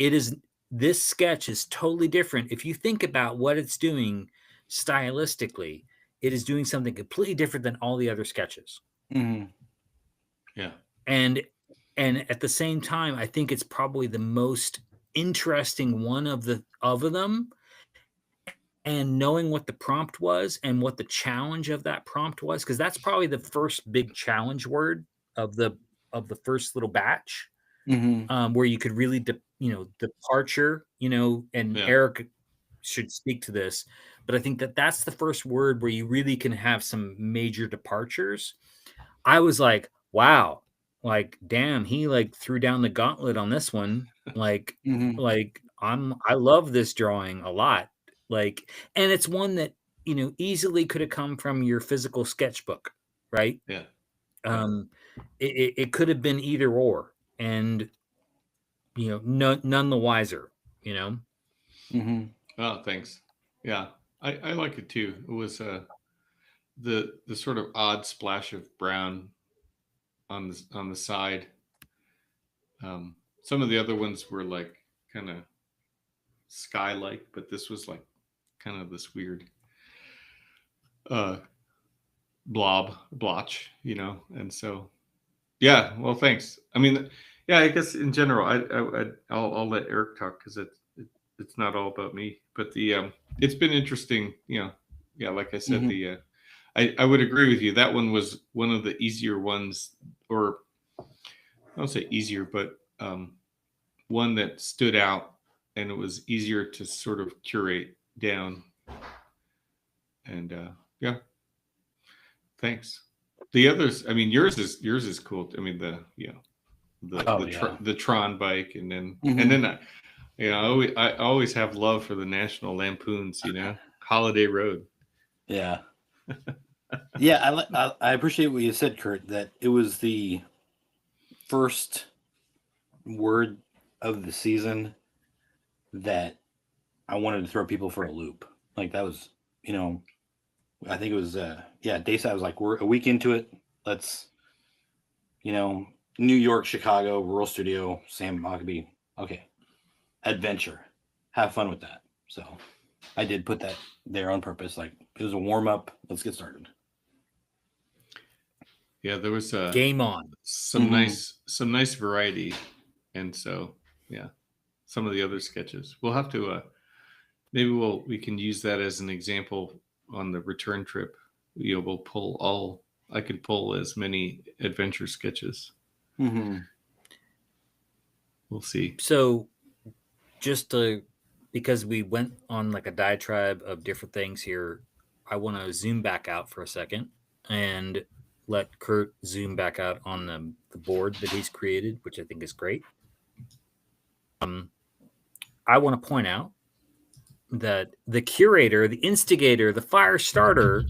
this sketch is totally different. If you think about what it's doing stylistically, it is doing something completely different than all the other sketches. Mhm. yeah. And at the same time, I think it's probably the most interesting one of them. And knowing what the prompt was and what the challenge of that prompt was, because that's probably the first big challenge word of the first little batch, Mhm. where you could really departure, and Yeah. Eric should speak to this, but I think that that's the first word where you really can have some major departures. I was like, wow, like damn, he like threw down the gauntlet on this one. Mhm. I love this drawing a lot. Like, and it's one that easily could have come from your physical sketchbook, right? Yeah. Um, it could have been either or, and none the wiser, you know. Mhm. Oh, thanks. Yeah, I like it too. It was the sort of odd splash of brown on the side. Some of the other ones were like kind of sky like, but this was like kind of this weird uh blotch, and so yeah. Well, thanks. I mean, yeah, I guess in general, I'll let Eric talk because it's not all about me, but it's been interesting, yeah, like I said, Mhm. I would agree with you. That one was one of the easier ones, or I don't say easier, but one that stood out, and it was easier to sort of curate down. And yeah, thanks. The others, I mean, yours is cool. I mean, Oh yeah. the Tron bike, and Mhm. then I always have love for the National Lampoons. Holiday Road. Yeah. Yeah, I appreciate what you said, Kurt, that it was the first word of the season that I wanted to throw people for a loop. Like that was, you know, I think it was yeah, Dayside was like, we're a week into it. Let's, you know, New York, Chicago, Rural Studio, Sam Mockabee. Okay. Adventure. Have fun with that. So I did put that there on purpose. Like it was a warm up. Let's get started. Yeah, there was Game on. Mm-hmm. some nice variety, and so yeah, some of the other sketches we'll have to maybe we can use that as an example on the return trip. We'll pull all I could pull as many adventure sketches. Mm-hmm. We'll see. So just because we went on like a diatribe of different things here, I want to zoom back out for a second and let Kurt zoom back out on the board that he's created, which I think is great. I want to point out that the curator, the instigator, the fire starter,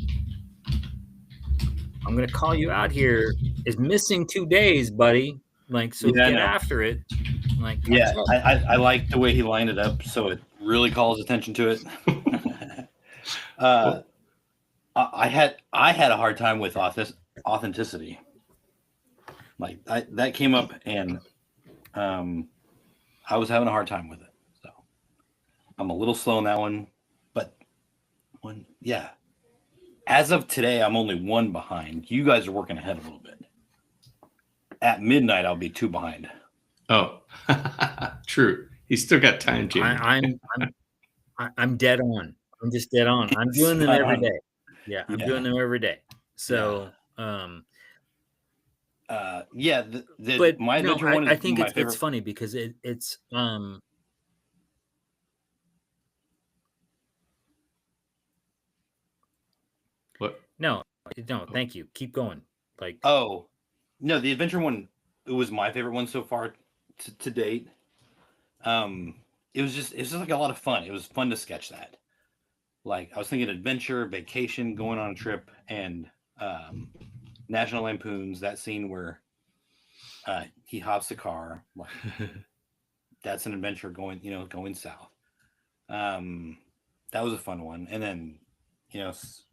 I'm going to call you out here, is missing 2 days, buddy. Like, so Yeah, I get know. after it. Like, catch Yeah, up. I like the way he lined it up, so it really calls attention to it. Well, I had a hard time with authenticity. Like that came up, and I was having a hard time with it. So I'm a little slow on that one, but yeah. As of today, I'm only one behind. You guys are working ahead a little bit. At midnight, I'll be two behind. oh, true. He's still got time, Jamie. I'm dead on. I'm just dead on. I'm doing them Spot every on. day. Yeah, I'm doing them every day. So, Yeah. but My no, adventure one I is think my it's favorite. funny because it's What? no, thank you. Keep going. Like, Oh, no, the adventure one. It was my favorite one so far to date. It was just like a lot of fun. It was fun to sketch that. Like I was thinking adventure, vacation, going on a trip, and National Lampoon's that scene where he hops the car. Like, that's an adventure going south. That was a fun one. And then,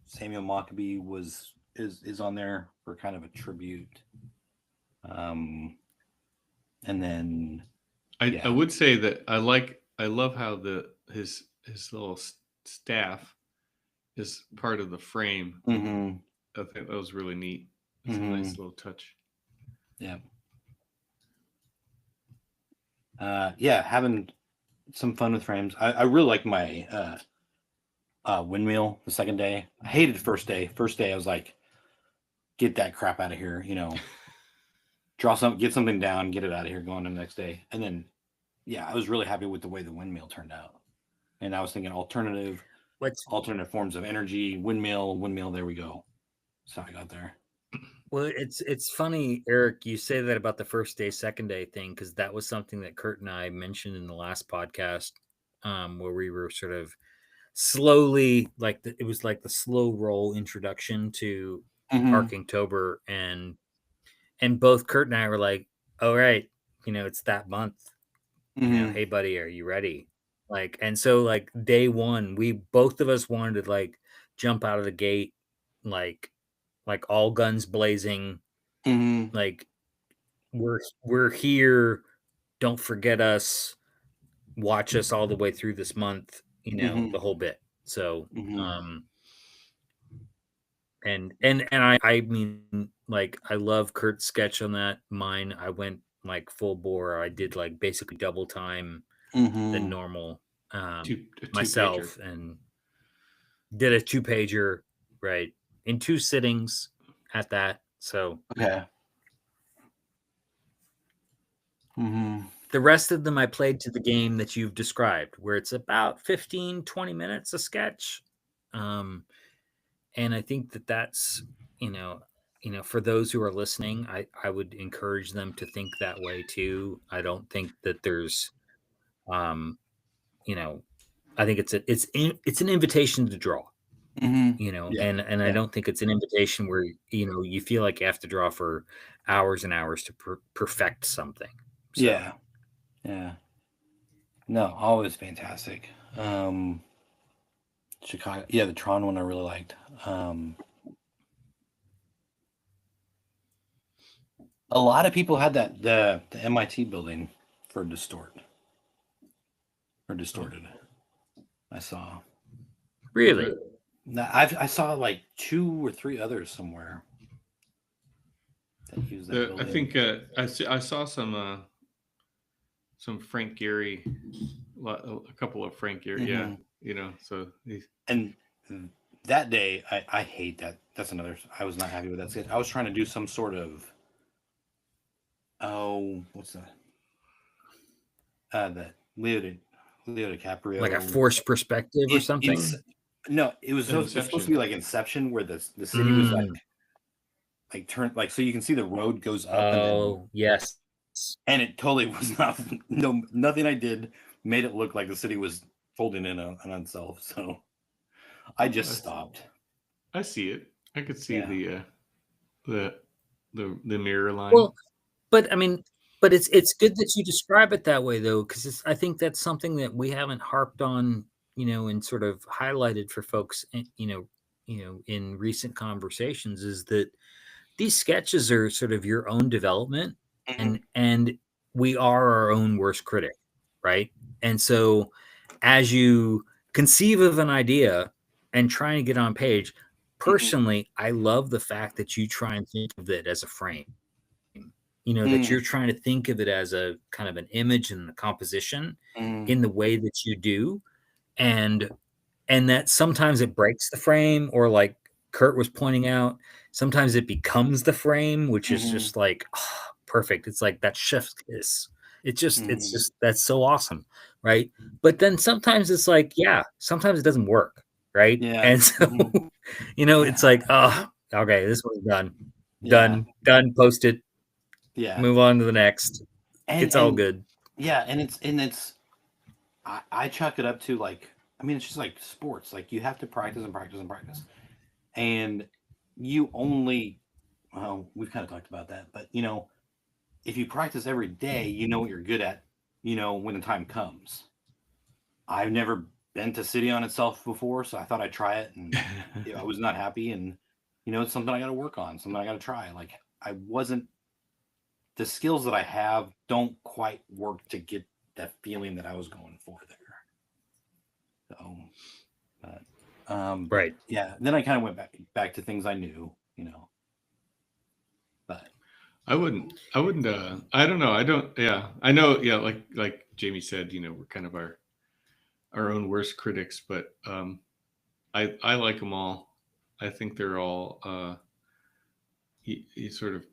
Samuel Mockabee is on there for kind of a tribute. And then I would say that I love how his little staff is part of the frame. Mm-hmm. I think that was really neat. It's a nice little touch. Yeah. Having some fun with frames. I really like my windmill the second day. I hated the first day. First day I was like, get that crap out of here, get something down, get it out of here, go on to the next day. And then I was really happy with the way the windmill turned out. And I was thinking alternative forms of energy, windmill, there we go. That's how I got there. Well, it's funny, Eric, you say that about the first day, second day thing, because that was something that Kurt and I mentioned in the last podcast, where we were sort of slowly, it was like the slow roll introduction to Archinktober, and both Kurt and I were like, all right, it's that month. Hey buddy, are you ready? And so day one, both of us wanted to jump out of the gate, like all guns blazing. Like we're here, don't forget us, watch us all the way through this month, the whole bit. So and I mean, I love Kurt's sketch on that. Mine, I went full bore. I did basically double time than normal myself, and did a 2-pager, right, in 2 sittings at that. So okay. The rest of them I played to the game that you've described, where it's about 15-20 minutes a sketch. And I think that's, for those who are listening, I would encourage them to think that way too. I don't think that there's, I think it's an invitation to draw, and I don't think it's an invitation where, you feel like you have to draw for hours and hours to perfect something. So. Yeah. No, always fantastic. Chicago, the Tron one I really liked. A lot of people had that the MIT building for distorted. I saw. Really? I saw 2 or 3 others somewhere that use that I think I saw some Frank Gehry, a couple of Frank Gehry, so and that day I hate that. That's another. I was not happy with that sketch. I was trying to do some sort of what's that? The Leo DiCaprio, like a forced perspective or something. No, it was supposed to be like Inception, where the city was turn so you can see the road goes up. Oh, yes. And it totally was not. Nothing I did made it look like the city was folding in on itself. So I just stopped. I see it. I could see the mirror line. Well, but I mean, but it's good that you describe it that way, though, because I think that's something that we haven't harped on, and sort of highlighted for folks, in recent conversations, is that these sketches are sort of your own development, and we are our own worst critic, right? And so as you conceive of an idea and try and get on page, personally, I love the fact that you try and think of it as a frame, that you're trying to think of it as a kind of an image and the composition in the way that you do. And that sometimes it breaks the frame, or like Kurt was pointing out, sometimes it becomes the frame, which is just perfect. It's like that chef's kiss. It's just that's so awesome, right? But then sometimes it's sometimes it doesn't work, right? Yeah. And so it's like, oh, okay, this one's done, post it, move on to the next. It's all good. Yeah, and it's I chalk it up to I mean, it's just like sports. Like you have to practice and practice and practice, and you only. Well, we've kind of talked about that, but if you practice every day, you know what you're good at. When the time comes. I've never been to City on itself before, so I thought I'd try it, and I was not happy. And it's something I got to work on, something I got to try. Like I wasn't. The skills that I have don't quite work to get that feeling that I was going for there. So, but Right. yeah. Then I kind of went back to things I knew, But I wouldn't. I don't know. I don't. Yeah, I know. Yeah, like Jamie said, we're kind of our own worst critics, but I like them all. I think they're all. He sort of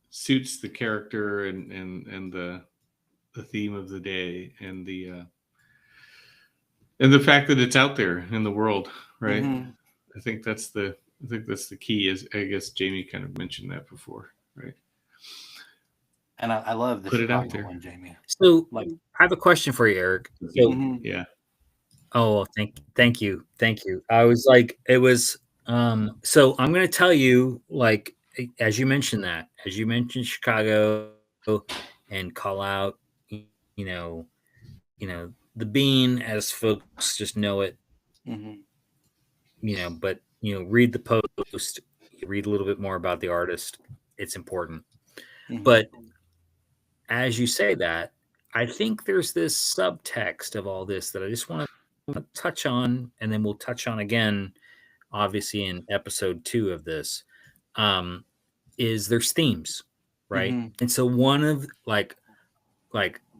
suits the character and the theme of the day and the fact that it's out there in the world, right? Mhm. I think that's the key. Is I guess Jamie kind of mentioned that before, right? And I love the Put it out Chicago there. one, Jamie. So Like, I have a question for you, Eric. So, Mhm. Yeah. oh, thank you. I was like, it was, so I'm going to tell you, like, as you mentioned Chicago and call out, you know, the bean as folks just know it, Mhm. but, read the post, read a little bit more about the artist. It's important. Mhm. But as you say that, I think there's this subtext of all this that I just want to touch on, and then we'll touch on again, obviously, in episode 2 of this. Is there's themes, right? Mhm. And so one of like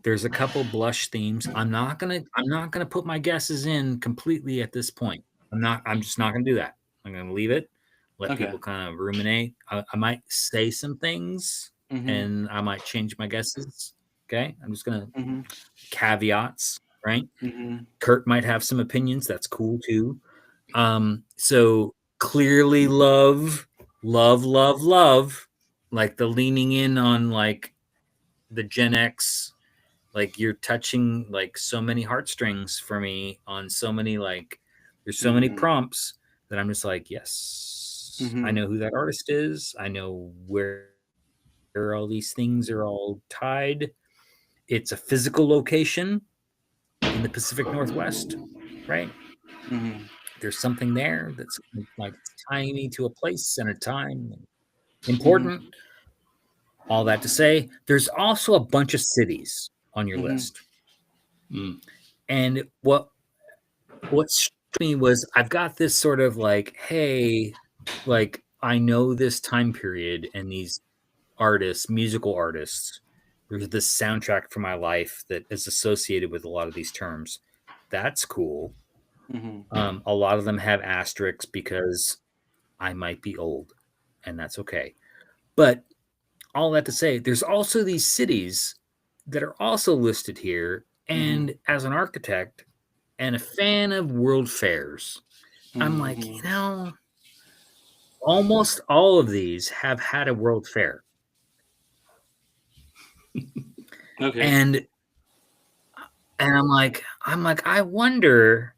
there's a couple blush themes. I'm not gonna put my guesses in completely at this point. I'm just not gonna do that. I'm gonna leave it, let Okay. people kind of ruminate. I might say some things Mhm. and I might change my guesses. Okay. I'm just gonna Mhm. caveats, right? Mhm. Kurt might have some opinions. That's cool too. So clearly love, like the leaning in on like the Gen X, like you're touching like so many heartstrings for me on so many, like there's so many Mhm. prompts that I'm just like, yes, I Mhm. know who that artist is. I know where all these things are all tied. It's a physical location in the Pacific Northwest, right? Mhm. There's something there that's like tying me to a place and a time. Mhm. Important. All that to say, there's also a bunch of cities on your Mhm. list. Mm. And what struck me was I've got this sort of like, hey, like I know this time period and these artists, musical artists. There's this soundtrack for my life that is associated with a lot of these terms. That's cool. Mhm. A lot of them have asterisks because I might be old, and that's okay. But all that to say, there's also these cities that are also listed here. And as an architect and a fan of world fairs, I'm like, Mhm. almost all of these have had a world fair. Okay. And I'm like, I wonder,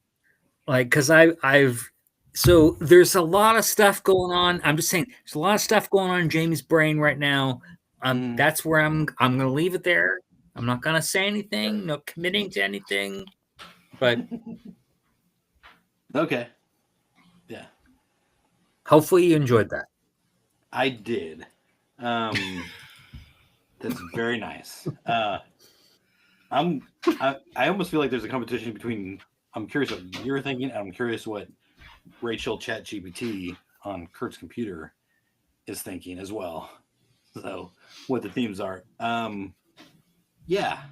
like, because I've so there's a lot of stuff going on. I'm just saying there's a lot of stuff going on in Jamie's brain right now. Mhm. That's where I'm gonna leave it there. I'm not gonna say anything, no committing to anything, but Okay. Yeah, hopefully you enjoyed that. I did. That's very nice. I almost feel like there's a competition between. I'm curious what you're thinking, and I'm curious what Rachel ChatGPT on Kurt's computer is thinking as well. So what the themes are. Yeah,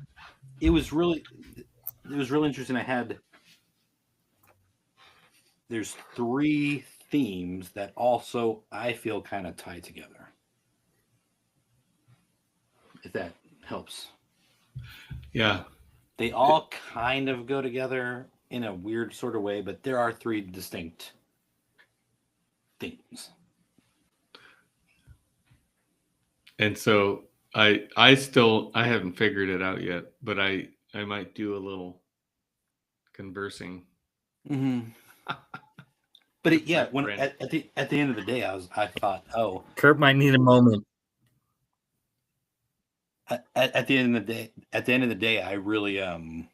it was really interesting. There's 3 themes that also I feel kind of tie together. If that helps. Yeah. They all kind of go together in a weird sort of way, but there are 3 distinct themes. And so I haven't figured it out yet, but I might do a little conversing. Mm-hmm. But when friend. at the end of the day, I thought, oh, Kurt might need a moment. at the end of the day, I really I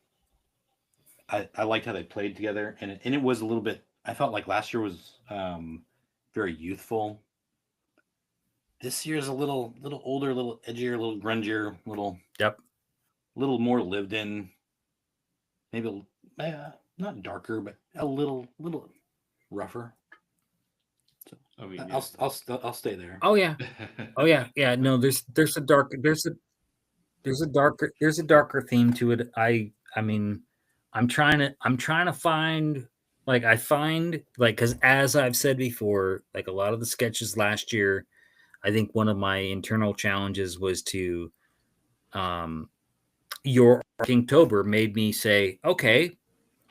liked how they played together, and it was a little bit. I felt like last year was very youthful. This year's a little older, a little edgier, a little grungier, little more lived in. Maybe not darker, but a little rougher. So I mean, I'll stay there. Oh yeah. No, there's a darker theme to it. I mean, I'm trying to find, like, because as I've said before, like a lot of the sketches last year, I think one of my internal challenges was to your Archinktober made me say, okay,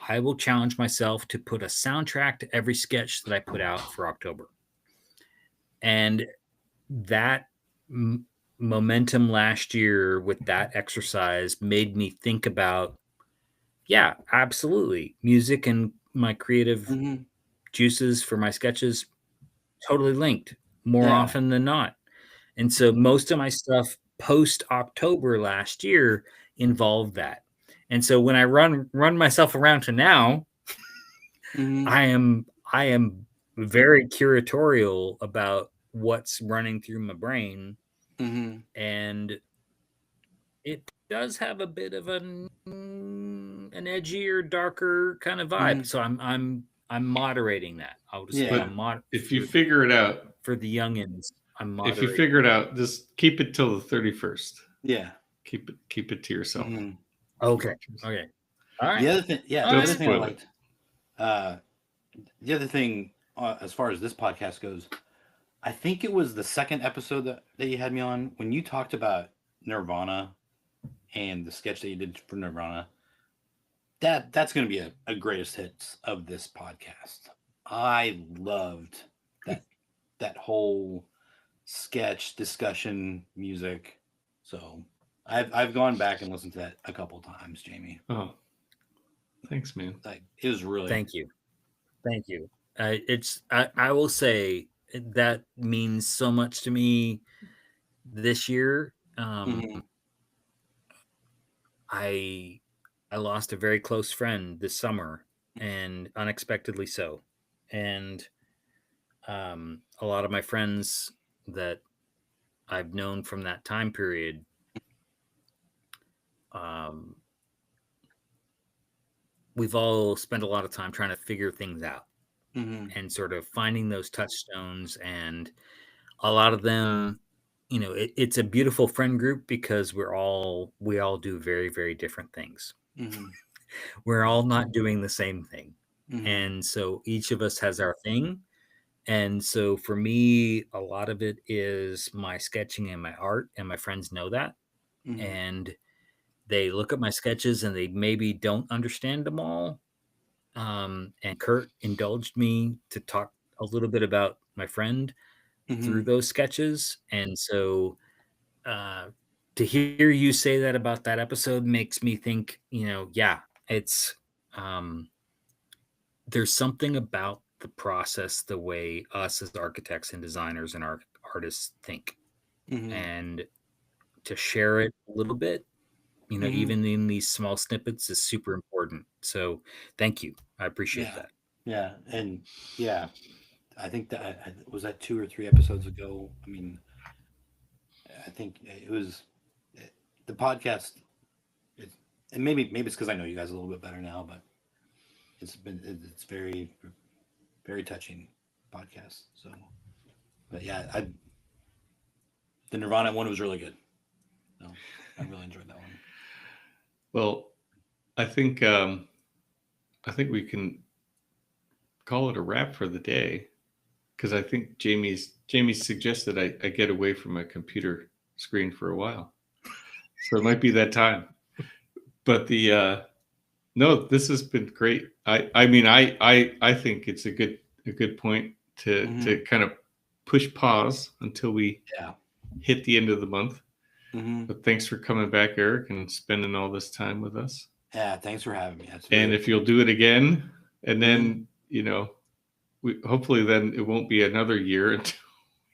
I will challenge myself to put a soundtrack to every sketch that I put out for October. And that momentum last year with that exercise made me think about, yeah, absolutely. Music and my creative juices for my sketches totally linked more often than not. And so most of my stuff post October last year involved that. And so when I run myself around to now, I am very curatorial about what's running through my brain. And it does have a bit of an edgier, darker kind of vibe. So I'm moderating that. I'll just say if you figure it out for the youngins, I'm moderating. If you figure it out, just keep it till the 31st. Yeah. Keep it to yourself. Okay. All right. The other thing, the Don't other thing I spoil liked, the other thing, as far as this podcast goes, I think it was the second episode that you had me on when you talked about Nirvana and the sketch that you did for Nirvana. That's going to be a greatest hits of this podcast. I loved that whole sketch discussion music. So I've gone back and listened to that a couple times, Jamie. Oh, thanks, man. Like, it was really. Thank you. I will say that means so much to me this year. I lost a very close friend this summer, and unexpectedly so. And a lot of my friends that I've known from that time period, we've all spent a lot of time trying to figure things out and sort of finding those touchstones. And a lot of them, it's a beautiful friend group because we all do very, very different things. We're all not doing the same thing. And so each of us has our thing. And so for me, a lot of it is my sketching and my art, and my friends know that. And they look at my sketches and they maybe don't understand them all. And Kurt indulged me to talk a little bit about my friend through those sketches. And so to hear you say that about that episode makes me think, it's there's something about the process, the way us as architects and designers and artists think, and to share it a little bit, even in these small snippets, is super important. So thank you. I appreciate that. Yeah. And I think that was that 2 or 3 episodes ago. I mean, I think it was the podcast. And maybe it's because I know you guys a little bit better now, but it's very, very touching podcast. So, but yeah, the Nirvana one was really good. So I really enjoyed that one. Well, I think we can call it a wrap for the day, because I think Jamie suggested I get away from my computer screen for a while, so it might be that time. But no, this has been great. I mean, I think it's a good point to kind of push pause until we hit the end of the month. But thanks for coming back, Eric, and spending all this time with us. Yeah, thanks for having me. That's And if you'll do it again, and then hopefully then it won't be another year until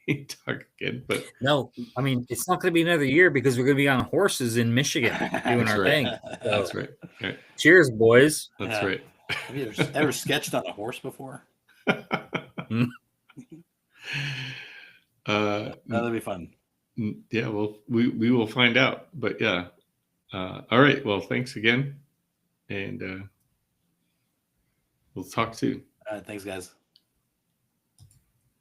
we talk again. But no, I mean it's not going to be another year because we're going to be on horses in Michigan doing That's our right. thing. So, That's right. Right. cheers, boys. That's right. Have you ever sketched on a horse before? That'll be fun. Yeah, well, we will find out. But yeah. All right. Well, thanks again. And we'll talk soon. Thanks, guys.